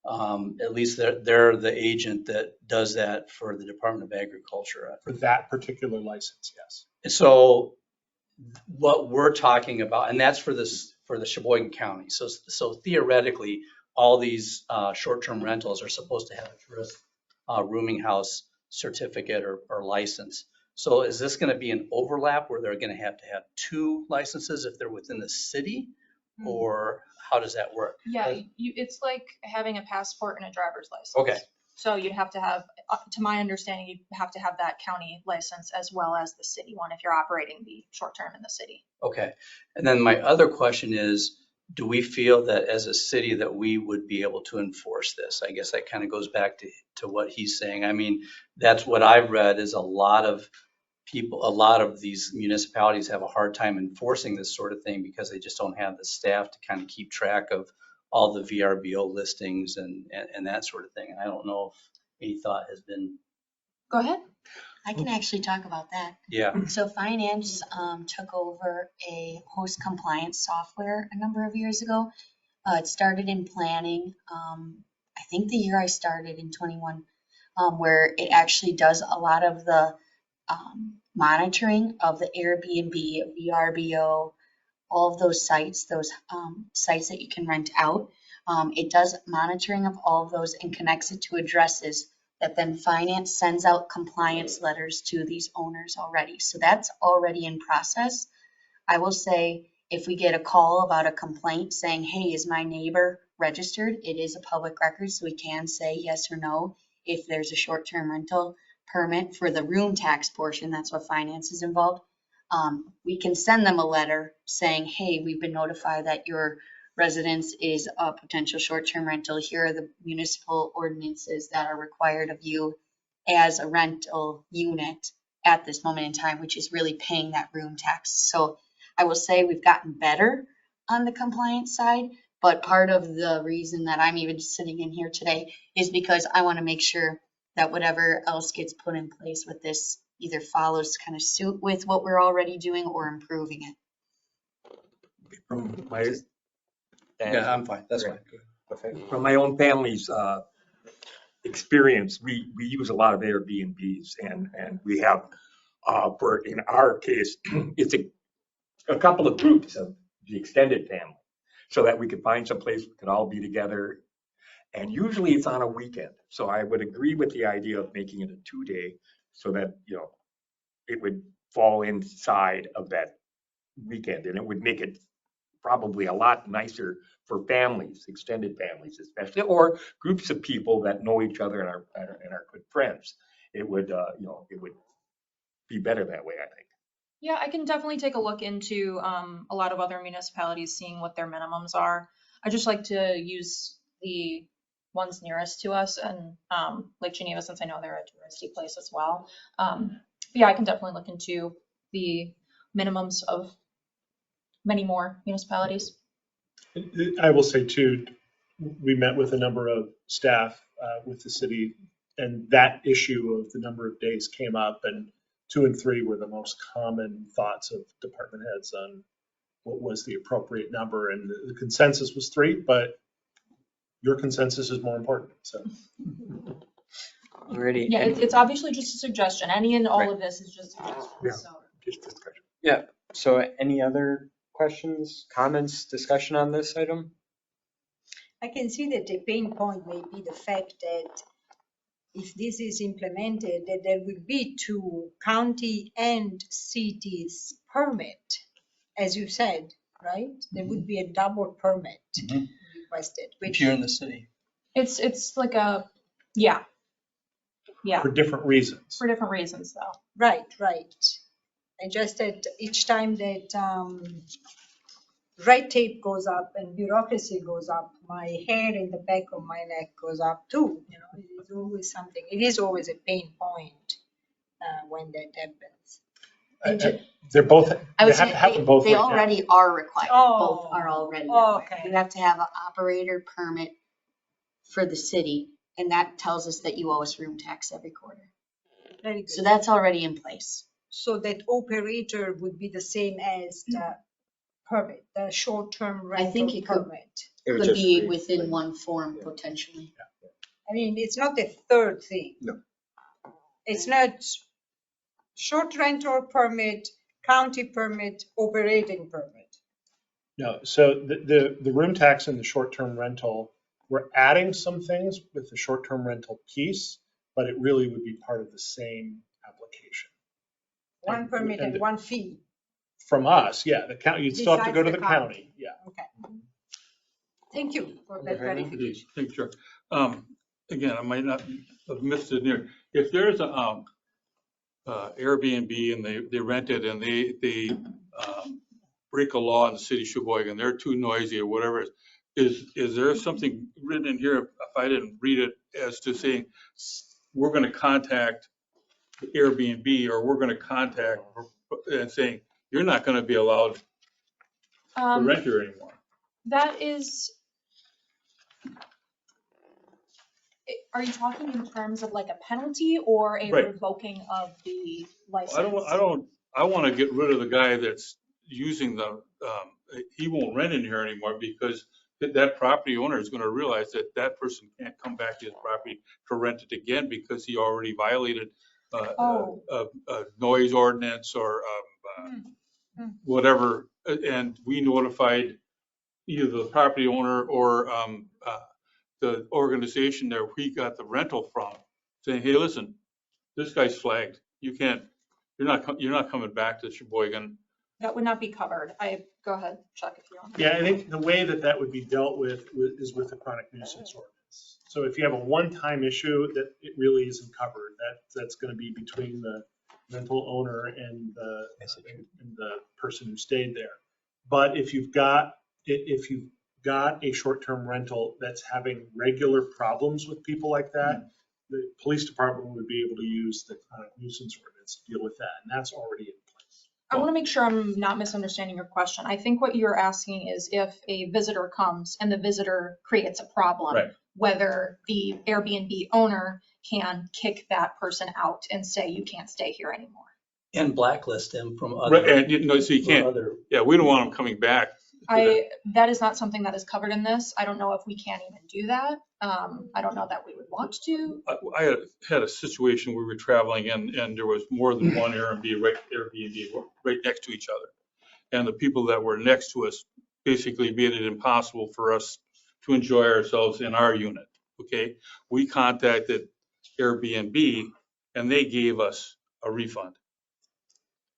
At least they're the agent that does that for the Department of Agriculture. For that particular license, yes. So what we're talking about, and that's for the Sheboygan County. So theoretically, all these short-term rentals are supposed to have a tourist rooming house certificate or license. So is this going to be an overlap where they're going to have 2 licenses if they're within the city, or how does that work? Yeah, it's like having a passport and a driver's license. Okay. So you'd have to have, to my understanding, you'd have to have that county license as well as the city one if you're operating the short term in the city. Okay. And then my other question is, do we feel that as a city that we would be able to enforce this? I guess that kind of goes back to what he's saying. I mean, that's what I've read is a lot of these municipalities have a hard time enforcing this sort of thing because they just don't have the staff to kind of keep track of all the VRBO listings and that sort of thing. And I don't know if any thought has been. Go ahead. I can actually talk about that. Yeah. So finance took over a host compliance software a number of years ago. It started in planning. I think the year I started in 21, where it actually does a lot of the monitoring of the Airbnb, VRBO, all of those sites that you can rent out. It does monitoring of all of those and connects it to addresses that then finance sends out compliance letters to these owners already. So that's already in process. I will say if we get a call about a complaint saying, hey, is my neighbor registered? It is a public record, so we can say yes or no. If there's a short-term rental permit for the room tax portion, that's what finance is involved. We can send them a letter saying, hey, we've been notified that your residence is a potential short-term rental. Here are the municipal ordinances that are required of you as a rental unit at this moment in time, which is really paying that room tax. So I will say we've gotten better on the compliance side, but part of the reason that I'm even sitting in here today is because I want to make sure that whatever else gets put in place with this either follows kind of suit with what we're already doing or improving it. From my, Yeah, I'm fine. That's fine. from my own family's experience, we use a lot of Airbnbs, and we have, in our case, it's a couple of groups of the extended family, so that we could find some place we could all be together. And usually it's on a weekend. So I would agree with the idea of making it a 2-day so that, it would fall inside of that weekend, and it would make it probably a lot nicer for families, extended families especially, or groups of people that know each other and are good friends. It would, it would be better that way, I think. Yeah, I can definitely take a look into a lot of other municipalities, seeing what their minimums are. I just like to use the ones nearest to us, and Lake Geneva, since I know they're a touristy place as well. Yeah, I can definitely look into the minimums of many more municipalities. I will say too, we met with a number of staff with the city, and that issue of the number of days came up, and 2 and 3 were the most common thoughts of department heads on what was the appropriate number, and the consensus was 3, but your consensus is more important, so. Already. Yeah, it's obviously just a suggestion. Any and all of this is just suggestions. Yeah. So. Just discussion. Yeah, so any other questions, comments, discussion on this item? I can see that the pain point may be the fact that if this is implemented, that there will be 2 county and cities permit, as you said, right? There would be a double permit requested, If which you're in the city. It's like a, yeah. Yeah, For different reasons. for different reasons though. right. And just that each time that red tape goes up and bureaucracy goes up, my hair in the back of my neck goes up too. It is always something. It is always a pain point when that happens. They're both, I they would have say to have them both they right now. already are required. Both are already required. Okay. You have to have an operator permit for the city, and that tells us that you owe us room tax every quarter. Very good. So that's already in place. So that operator would be the same as the permit, the short-term I think rental it could- permit. Could be within one form potentially. I mean, it's not the third thing. No. It's not short rental permit, county permit, operating permit. No, so the room tax and the short-term rental, we're adding some things with the short-term rental piece, but it really would be part of the same application. One permit and one fee. From us, yeah, the county, you'd still have to go to Besides the the county, yeah. Okay. Thank you for that Okay, clarification. thank you, Chair. Again, I might not have missed it here. If there's a Airbnb and they rent it and they break a law in the city of Sheboygan, they're too noisy or whatever, is there something written in here, if I didn't read it, as to saying, we're going to contact the Airbnb or we're going to contact and saying, you're not going to be allowed to rent here anymore? That is, are you talking in terms of like a penalty or a Right. revoking of the license? I want to get rid of the guy that's using he won't rent in here anymore because that property owner is going to realize that that person can't come back to his property to rent it again because he already violated a noise ordinance or whatever. And we notified either the property owner or the organization that we got the rental from, saying, hey, listen, this guy's flagged. You're not coming back to Sheboygan. That would not be covered. Go ahead, Chuck, if you want. Yeah, I think the way that would be dealt with is with the chronic nuisance ordinance. So if you have a one-time issue that it really isn't covered, that's going to be between the rental owner and the person who stayed there. But if you've got got a short-term rental that's having regular problems with people like that, the police department would be able to use the nuisance ordinance to deal with that, and that's already in place. I want to make sure I'm not misunderstanding your question. I think what you're asking is if a visitor comes and the visitor creates a problem, Right. whether the Airbnb owner can kick that person out and say, you can't stay here anymore. And blacklist them from Right, other. and so you from can't, other- yeah, we don't want them coming back. That is not something that is covered in this. I don't know if we can even do that. I don't know that we would want to. I had a situation where we were traveling and there was more than one Airbnb right next to each other. And the people that were next to us basically made it impossible for us to enjoy ourselves in our unit, okay? We contacted Airbnb and they gave us a refund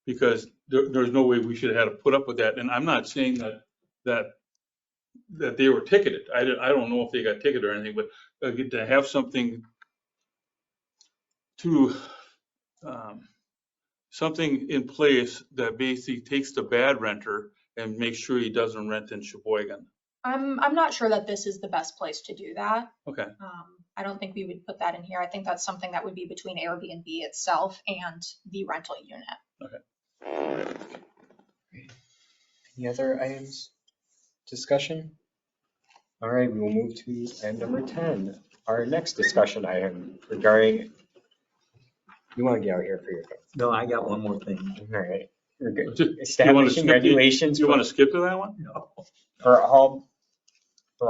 because there's no way we should have had to put up with that. And I'm not saying that they were ticketed. I don't know if they got ticketed or anything, but to have something something in place that basically takes the bad renter and makes sure he doesn't rent in Sheboygan. I'm not sure that this is the best place to do that. Okay. I don't think we would put that in here. I think that's something that would be between Airbnb itself and the rental unit. Okay. Any other items? Discussion? All right, we will move to item number 10. Our next discussion item regarding, you want to get out here for your vote. No, I got one more thing. All right. We're good. Do you wanna Establishing skip- regulations You want to skip to that one? No. for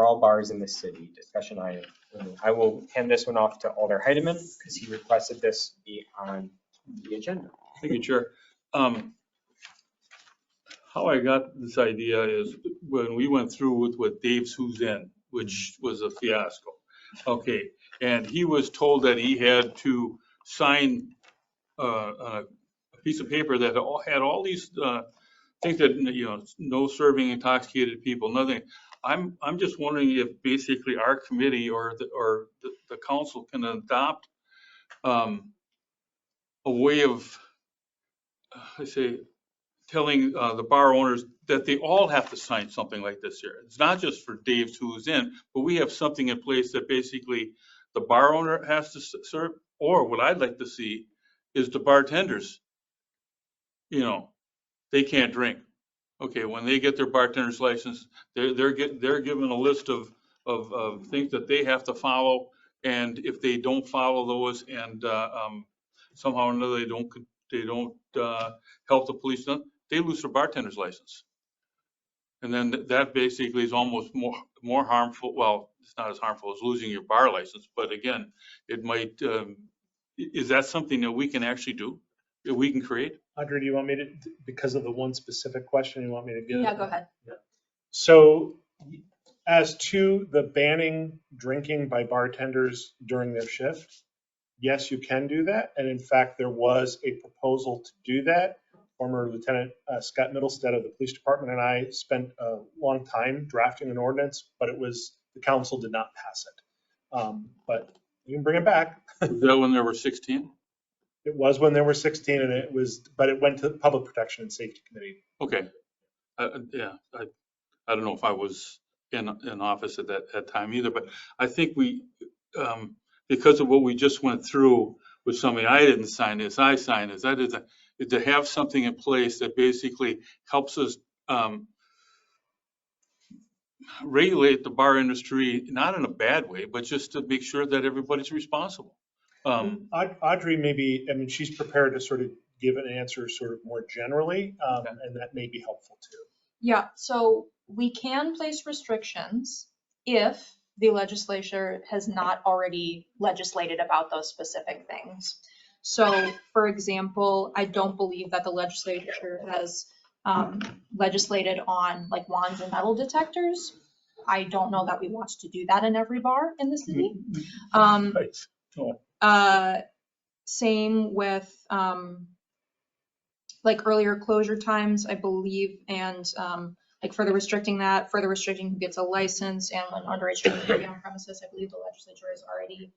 all bars in the city. Discussion item. I will hand this one off to Alder Heidemann because he requested this be on the agenda. Thank you, Chair. How I got this idea is when we went through with Dave's Who's In, which was a fiasco. Okay, and he was told that he had to sign a piece of paper that had all these things that, no serving intoxicated people, nothing. I'm just wondering if basically our committee or the council can adopt a way of, I say, telling the bar owners that they all have to sign something like this here. It's not just for Dave's Who's In, but we have something in place that basically the bar owner has to serve, or what I'd like to see is the bartenders, they can't drink. Okay, when they get their bartender's license, they're given a list of things that they have to follow, and if they don't follow those and somehow or another they don't help the police, they lose their bartender's license. And then that basically is almost more harmful. Well, it's not as harmful as losing your bar license, but again, it might. Is that something that we can actually do? That we can create? Audrey, do you want me to, because of the one specific question, you want me to get? Yeah, go ahead. So as to the banning drinking by bartenders during their shift, yes, you can do that. And in fact, there was a proposal to do that. Former Lieutenant Scott Middlestead of the police department and I spent a long time drafting an ordinance, but the council did not pass it. But you can bring it back. Was that when there were 16? It was when there were 16 but it went to the Public Protection and Safety Committee. Okay. Yeah, I don't know if I was in office at that time either, but I think we, because of what we just went through with somebody, I didn't sign this, I signed this, I did that, to have something in place that basically helps us regulate the bar industry, not in a bad way, but just to make sure that everybody's responsible. Audrey, she's prepared to sort of give an answer sort of more generally, and that may be helpful too. Yeah, so we can place restrictions if the legislature has not already legislated about those specific things. So, for example, I don't believe that the legislature has legislated on like wands and metal detectors. I don't know that we want to do that in every bar in the city. Same with like earlier closure times, I believe, and like further restricting who gets a license and when underage drinking can be on premises. I believe the legislature has already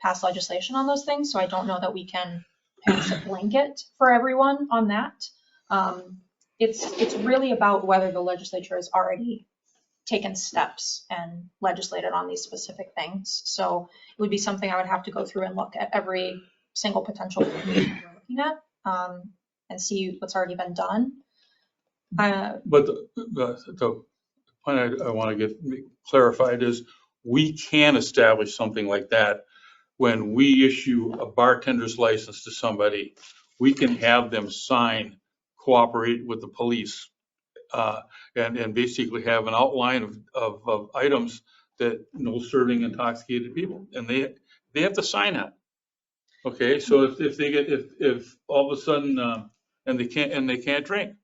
passed legislation on those things, so I don't know that we can pass a blanket for everyone on that. It's really about whether the legislature has already taken steps and legislated on these specific things. So it would be something I would have to go through and look at every single potential we're looking at, and see what's already been done. But the point I want to get clarified is we can establish something like that when we issue a bartender's license to somebody. We can have them sign, cooperate with the police, and basically have an outline of items that no serving intoxicated people, and they have to sign it. Okay, so if they get, if all of a sudden, and they can't drink.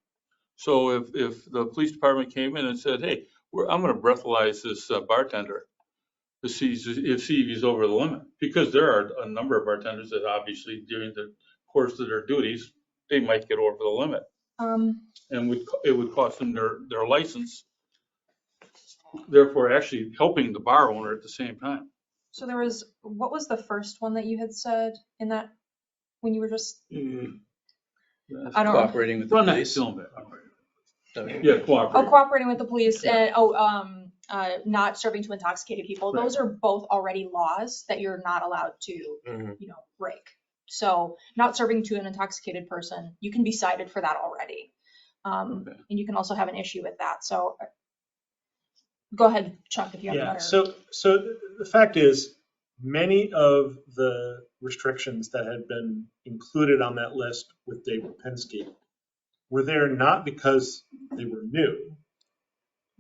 So if the police department came in and said, hey, I'm gonna breathalyze this bartender to see if he's over the limit, because there are a number of bartenders that obviously during the course of their duties, they might get over the limit. And it would cost them their license, therefore actually helping the bar owner at the same time. So there was, what was the first one that you had said in that, when you were just, I don't know. Cooperating with the Run that police. film back. Okay. Yeah, cooperate. Oh, cooperating with the police and, not serving to intoxicated people. Right. Those are both already laws that you're not allowed to, break. So not serving to an intoxicated person, you can be cited for that already. And you can also have an issue with that. So go ahead, Chuck, if you have a better. So the fact is, many of the restrictions that had been included on that list with Dave Lipinski were there not because they were new,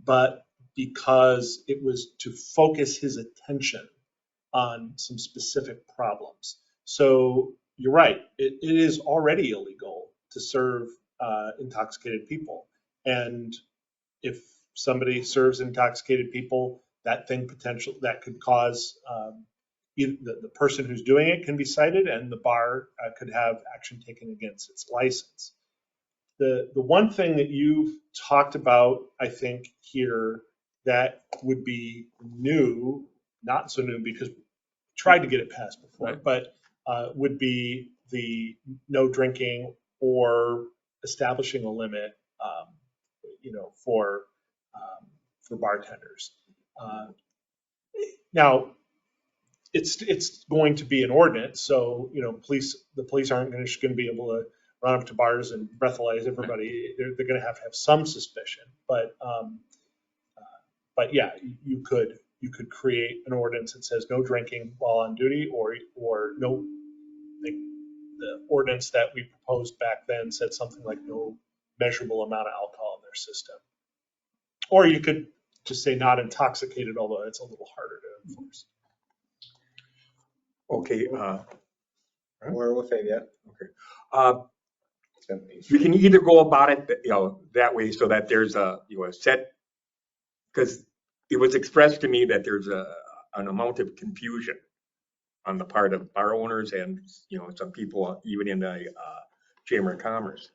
but because it was to focus his attention on some specific problems. So you're right, it is already illegal to serve intoxicated people. And if somebody serves intoxicated people, that could cause either the person who's doing it can be cited, and the bar could have action taken against its license. The one thing that you've talked about, I think, here that would be new, not so new because we tried to get it passed before, Right. but would be the no drinking or establishing a limit, for bartenders. Now, it's going to be an ordinance, so the police aren't just going to be able to run up to bars and breathalyze everybody. They're going to have some suspicion, but yeah, you could create an ordinance that says no drinking while on duty, or no. The ordinance that we proposed back then said something like no measurable amount of alcohol in their system. Or you could just say not intoxicated, although it's a little harder to enforce. Okay, We're with it, yeah. okay. We can either go about it, that way so that there's a set, because it was expressed to me that there's an amount of confusion on the part of bar owners and, some people even in the Chamber of Commerce,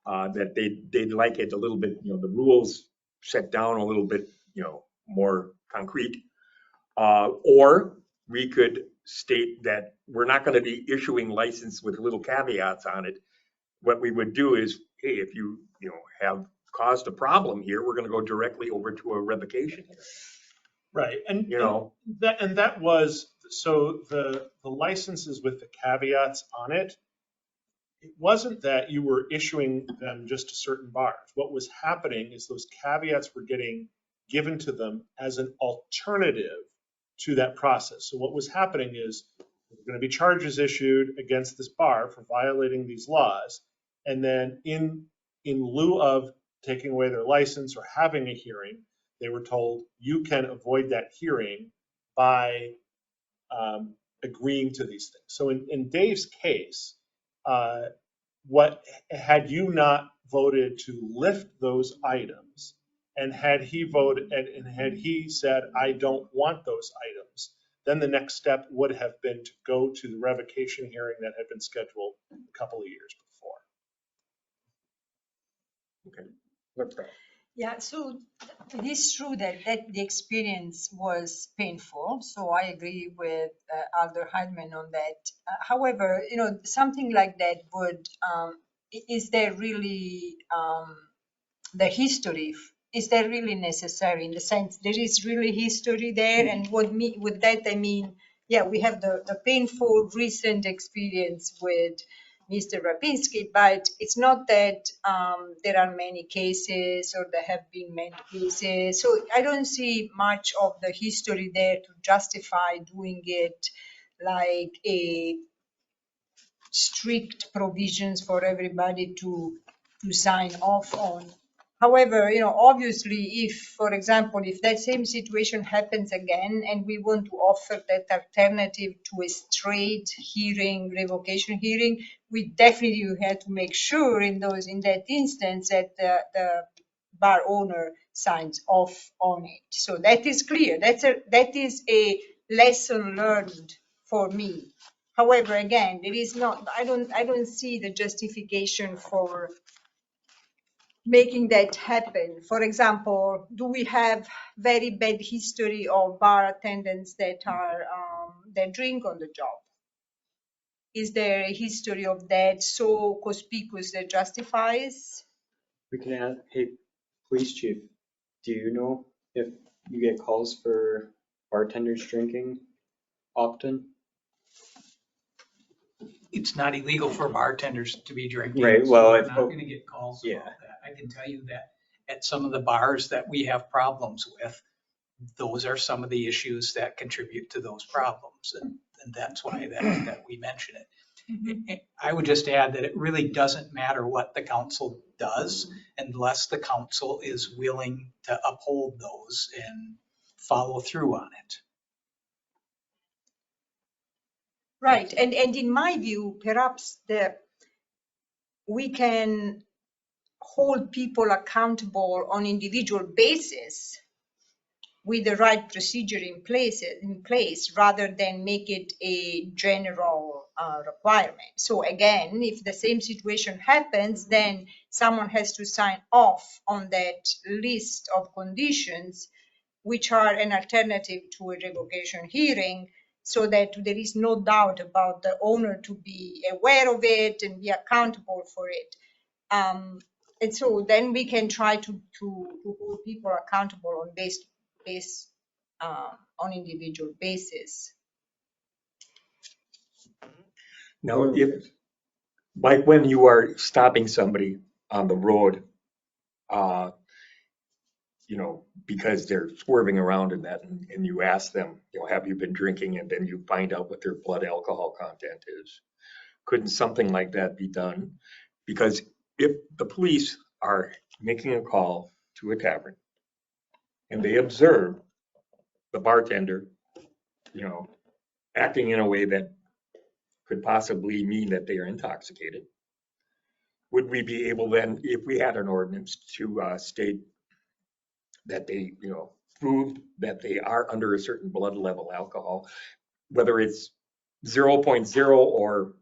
that they'd like it a little bit, the rules set down a little bit, more concrete. Or we could state that we're not going to be issuing license with little caveats on it. What we would do is, hey, if you have caused a problem here, we're going to go directly over to a revocation. Right, and that was, so the licenses with the caveats on it, it wasn't that you were issuing them just to certain bars. What was happening is those caveats were getting given to them as an alternative to that process. So what was happening is there were going to be charges issued against this bar for violating these laws, and then in lieu of taking away their license or having a hearing, they were told you can avoid that hearing by agreeing to these things. So in Dave's case, what had you not voted to lift those items, and had he voted and had he said I don't want those items, then the next step would have been to go to the revocation hearing that had been scheduled a couple of years before. Okay. Yeah, so it is true that the experience was painful. So I agree with Alder Heidman on that. However, something like that would, is there really the history is that really necessary in the sense there is really history there? And with that, I mean, yeah, we have the painful recent experience with Mr. Rapinski, but it's not that there are many cases or there have been many cases. So I don't see much of the history there to justify doing it like a strict provisions for everybody to sign off on. However, obviously, if, for example, if that same situation happens again and we want to offer that alternative to a straight hearing, revocation hearing, we definitely have to make sure in that instance that the bar owner signs off on it. So that is clear. That is a lesson learned for me. However, again, there is not. I don't see the justification for making that happen. For example, do we have very bad history of bar attendants that are that drink on the job? Is there a history of that so conspicuous that justifies? We can add, hey, police chief, do you know if you get calls for bartenders drinking often? It's not illegal for bartenders to be drinking. Right, so well, we're not going to get calls yeah. about that. I can tell you that at some of the bars that we have problems with, those are some of the issues that contribute to those problems. And that's why that we mention it. I would just add that it really doesn't matter what the council does unless the council is willing to uphold those and follow through on it. Right, and in my view, perhaps we can hold people accountable on individual basis with the right procedure in place rather than make it a general requirement. So again, if the same situation happens, then someone has to sign off on that list of conditions, which are an alternative to a revocation hearing, so that there is no doubt about the owner to be aware of it and be accountable for it. And so then we can try to hold people accountable on individual basis. Now, if, like when you are stopping somebody on the road, because they're swerving around in that, and you ask them, have you been drinking? And then you find out what their blood alcohol content is. Couldn't something like that be done? Because if the police are making a call to a tavern and they observe the bartender, acting in a way that could possibly mean that they are intoxicated, would we be able then, if we had an ordinance, to state that they, proved that they are under a certain blood level alcohol, whether it's 0.0 or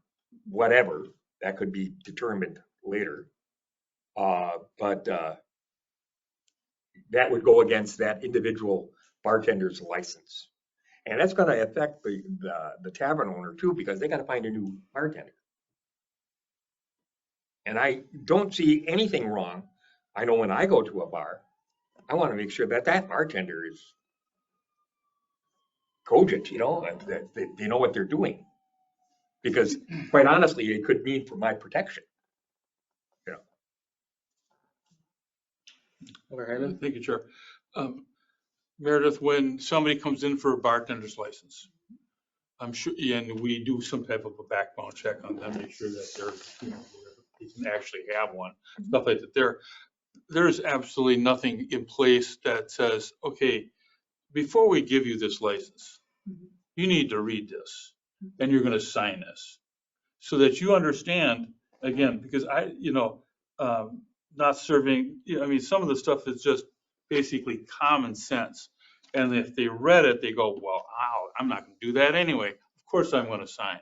whatever, that could be determined later. But that would go against that individual bartender's license. And that's going to affect the tavern owner too, because they got to find a new bartender. And I don't see anything wrong. I know when I go to a bar, I want to make sure that that bartender is cogent, that they know what they're doing. Because quite honestly, it could mean for my protection. Thank you, Chair. Meredith, when somebody comes in for a bartender's license, I'm sure, and we do some type of a background check on them, make sure that they're, they can actually have one, stuff like that. There's absolutely nothing in place that says, okay, before we give you this license, you need to read this and you're going to sign this so that you understand, again, because not serving, some of the stuff is just basically common sense. And if they read it, they go, well, I'm not going to do that anyway. Of course I'm going to sign.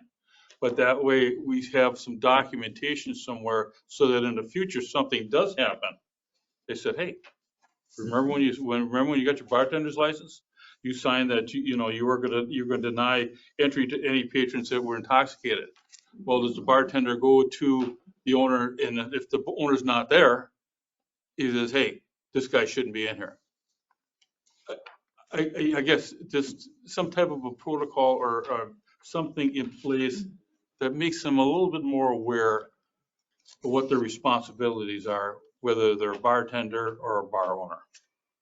But that way we have some documentation somewhere so that in the future something does happen. They said, hey, remember when you got your bartender's license? You signed that you're going to deny entry to any patrons that were intoxicated. Well, does the bartender go to the owner, and if the owner's not there, he says, hey, this guy shouldn't be in here. I guess just some type of a protocol or something in place that makes them a little bit more aware of what their responsibilities are, whether they're a bartender or a bar owner.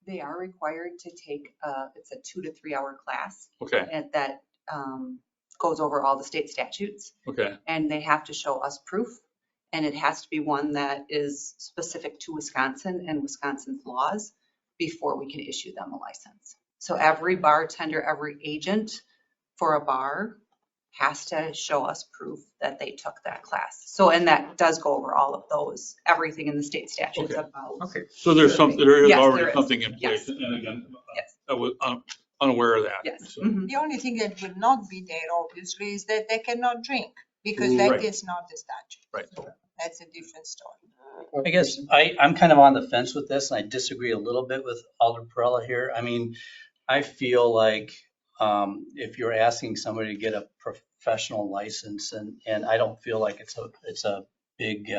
They are required to take, it's a 2 to 3 hour class. Okay. And that goes over all the state statutes. Okay. And they have to show us proof. And it has to be one that is specific to Wisconsin and Wisconsin's laws before we can issue them a license. So every bartender, every agent for a bar has to show us proof that they took that class. So, and that does go over all of those, everything in the state statutes Okay. about. Okay. So there's something, there is Yes, already there is. something in Yes. place. And again, Yes. I was unaware of that. Yes. So- Mhm. The only thing that would not be there, obviously, is that they cannot drink, because that Right. is not the statute. Right. That's a different story. I guess I'm kind of on the fence with this, and I disagree a little bit with Alder Perella here. I mean, I feel like if you're asking somebody to get a professional license, and I don't feel like it's a big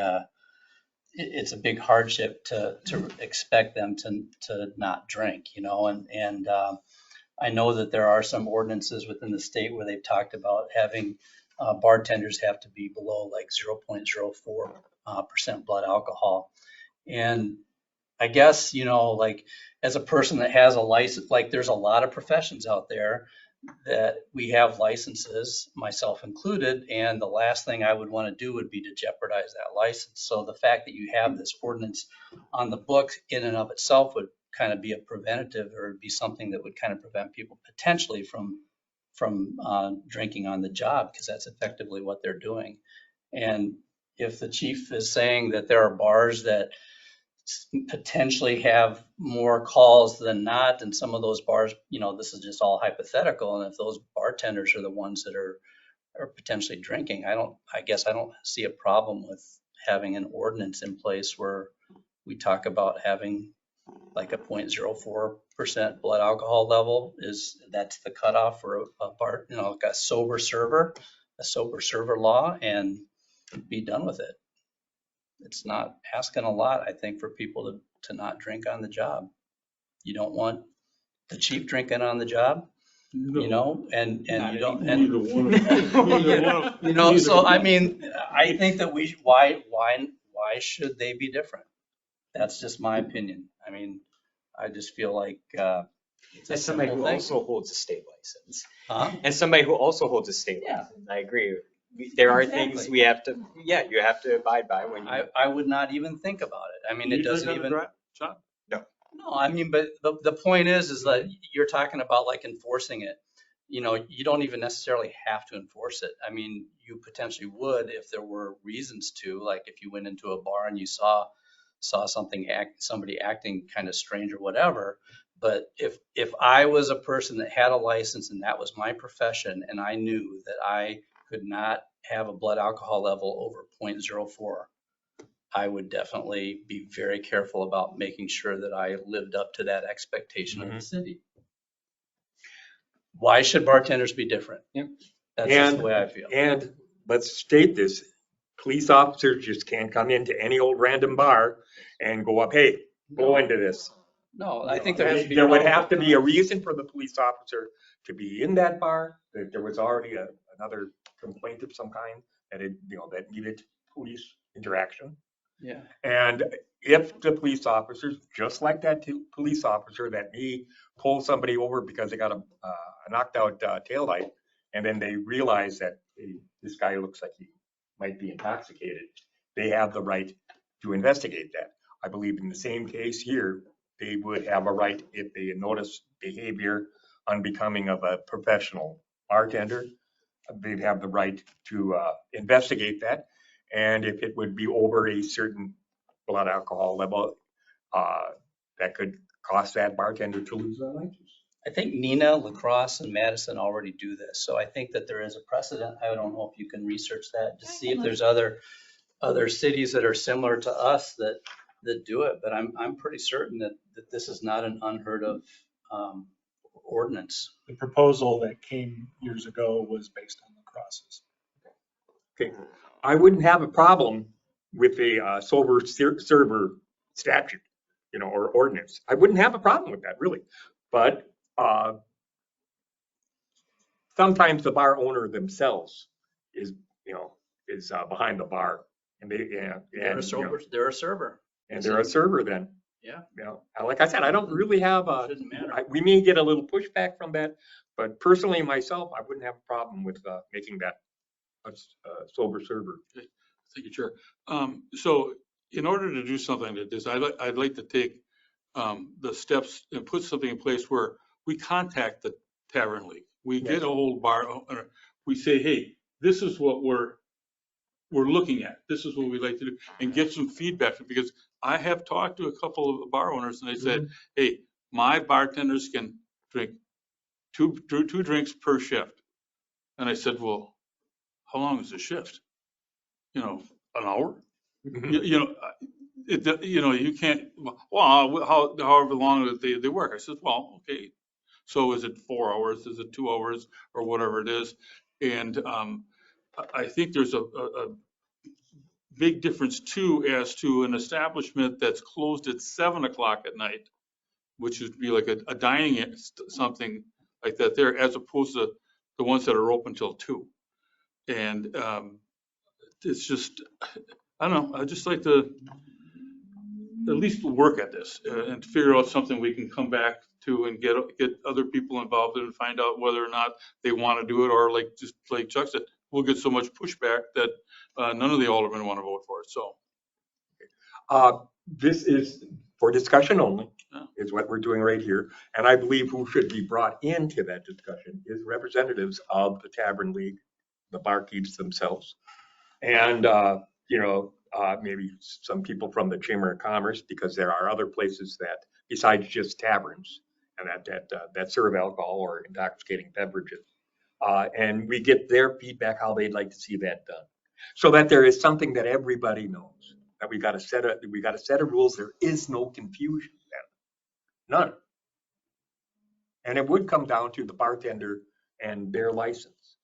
hardship to expect them to not drink, you know, and I know that there are some ordinances within the state where they've talked about having bartenders have to be below like 0.04% blood alcohol. And I guess, you know, like as a person that has a license, like there's a lot of professions out there that we have licenses, myself included, and the last thing I would want to do would be to jeopardize that license. So the fact that you have this ordinance on the books in and of itself would kind of be a preventative, or be something that would kind of prevent people potentially from drinking on the job, because that's effectively what they're doing. And if the chief is saying that there are bars that potentially have more calls than not, and some of those bars, you know, this is just all hypothetical, and if those bartenders are the ones that are potentially drinking, I guess I don't see a problem with having an ordinance in place where we talk about having like a 0.04% blood alcohol level, that's the cutoff for a bar, you know, like a sober server law, and be done with it. It's not asking a lot, I think, for people to not drink on the job. You don't want the chief drinking on the job, you know, and you don't, and you know, so I mean, I think that why should they be different? That's just my opinion. I mean, I just feel like it's a As somebody simple who thing. also holds a state license. Huh? And somebody who also holds a state license, I agree. There are things Exactly. we have to, you have to abide by when you. I would not even think about it. I mean, it doesn't even. John? No, I mean, but the point is that you're talking about like enforcing it. You know, you don't even necessarily have to enforce it. I mean, you potentially would if there were reasons to, like if you went into a bar and you saw somebody acting kind of strange or whatever. But if I was a person that had a license and that was my profession, and I knew that I could not have a blood alcohol level over 0.04, I would definitely be very careful about making sure that I lived up to that expectation of the city. Why should bartenders be different? Yep. That's just the way I feel. And let's state this, police officers just can't come into any old random bar and go up, hey, go into this. No, I think there has to be. There would have to be a reason for the police officer to be in that bar, that there was already another complaint of some kind that that needed police interaction. Yeah. And if the police officers, just like that police officer that may pull somebody over because they got a knocked out taillight, and then they realize that, hey, this guy looks like he might be intoxicated, they have the right to investigate that. I believe in the same case here, they would have a right if they notice behavior unbecoming of a professional bartender. They'd have the right to investigate that. And if it would be over a certain blood alcohol level, that could cost that bartender to lose their license. I think Nina, La Crosse, and Madison already do this. So I think that there is a precedent. I don't know if you can research that to see if there's other cities that are similar to us that do it. But I'm pretty certain that this is not an unheard of ordinance. The proposal that came years ago was based on the crosses. Okay, I wouldn't have a problem with a sober server statute or ordinance. I wouldn't have a problem with that, really. But sometimes the bar owner themselves is behind the bar, and They're a server. They're a server. and they're a server then. Yeah. Like I said, I don't really have Shouldn't matter. we may get a little pushback from that, but personally myself, I wouldn't have a problem with making that a sober server. Thank you, Chair. So in order to do something like this, I'd like to take the steps and put something in place where we contact the Tavern League. We get a whole bar owner. We say, hey, this is what we're looking at. This is what we'd like to do, and get some feedback, because I have talked to a couple of bar owners and they said, hey, my bartenders can drink two drinks per shift. And I said, well, how long is the shift? An hour? You can't, well, however long they work. I said, well, okay. So is it 4 hours? Is it 2 hours, or whatever it is? And I think there's a big difference too, as to an establishment that's closed at 7 o'clock at night, which would be like a dining, something like that there, as opposed to the ones that are open till 2. And it's just, I don't know, I'd just like to at least work at this and figure out something we can come back to and get other people involved in and find out whether or not they want to do it, or just like Chuck said, we'll get so much pushback that none of the aldermen want to vote for it. So this is for discussion only, is what we're doing right here. And I believe who should be brought into that discussion is representatives of the Tavern League, the barkeeps themselves, and maybe some people from the Chamber of Commerce, because there are other places that, besides just taverns, and that serve alcohol or intoxicating beverages. And we get their feedback, how they'd like to see that done, so that there is something that everybody knows, that we got a set of rules. There is no confusion then, none. And it would come down to the bartender and their license.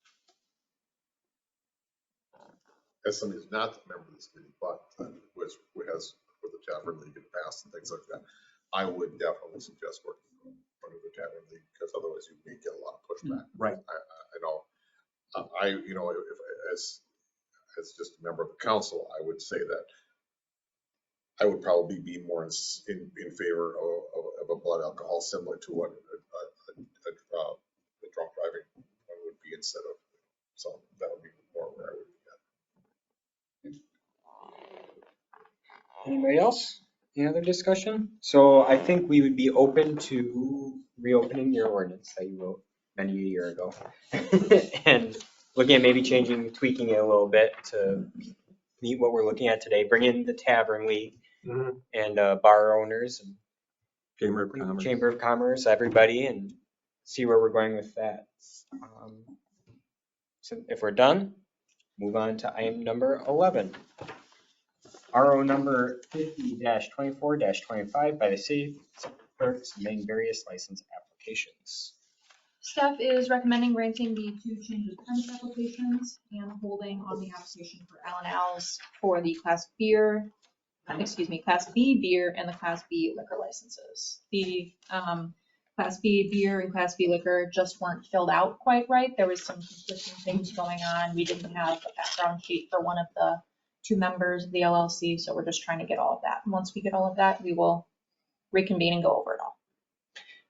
As somebody who's not a member of this committee, but who has with the Tavern League in the past and things like that, I would definitely suggest working under the Tavern League, because otherwise you may get a lot of pushback. Right. I know. If as just a member of the council, I would say that I would probably be more in favor of a blood alcohol, similar to what a drunk driving one would be instead of. So that would be more where I would be. Anybody else? Any other discussion? So I think we would be open to reopening your ordinance that you wrote many a year ago. And looking at maybe tweaking it a little bit to meet what we're looking at today. Bring in the Tavern League and bar owners and Chamber of Commerce, everybody, and see where we're going with that. So if we're done, move on to item number 11. RO number 50-24-25 by the city clerk submitting various license applications. Staff is recommending granting the 2 change of premise applications and holding on the application for L&L's for the Class B beer and the Class B liquor licenses. The Class B beer and Class B liquor just weren't filled out quite right. There was some conflicting things going on. We didn't have a background sheet for one of the 2 members of the LLC, so we're just trying to get all of that. And once we get all of that, we will reconvene and go over it all.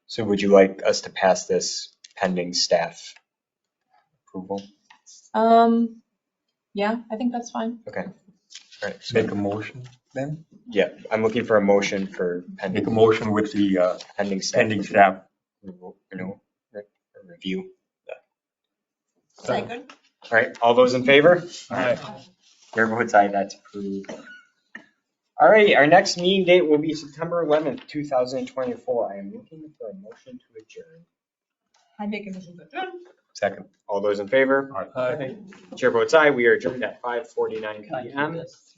So would you like us to pass this pending staff approval? Yeah, I think that's fine. Okay. All right. Make a motion then? Yeah, I'm looking for a motion for pending. Make a motion with the pending staff review. Second. All right, all those in favor? Aye. Chair votes aye, that's approved. All right, our next meeting date will be September 11th, 2024. I am looking for a motion to adjourn. I make a motion to adjourn. Second. All those in favor? Aye. Chair votes aye. We are adjourned at 5:49 Can I do p.m. this?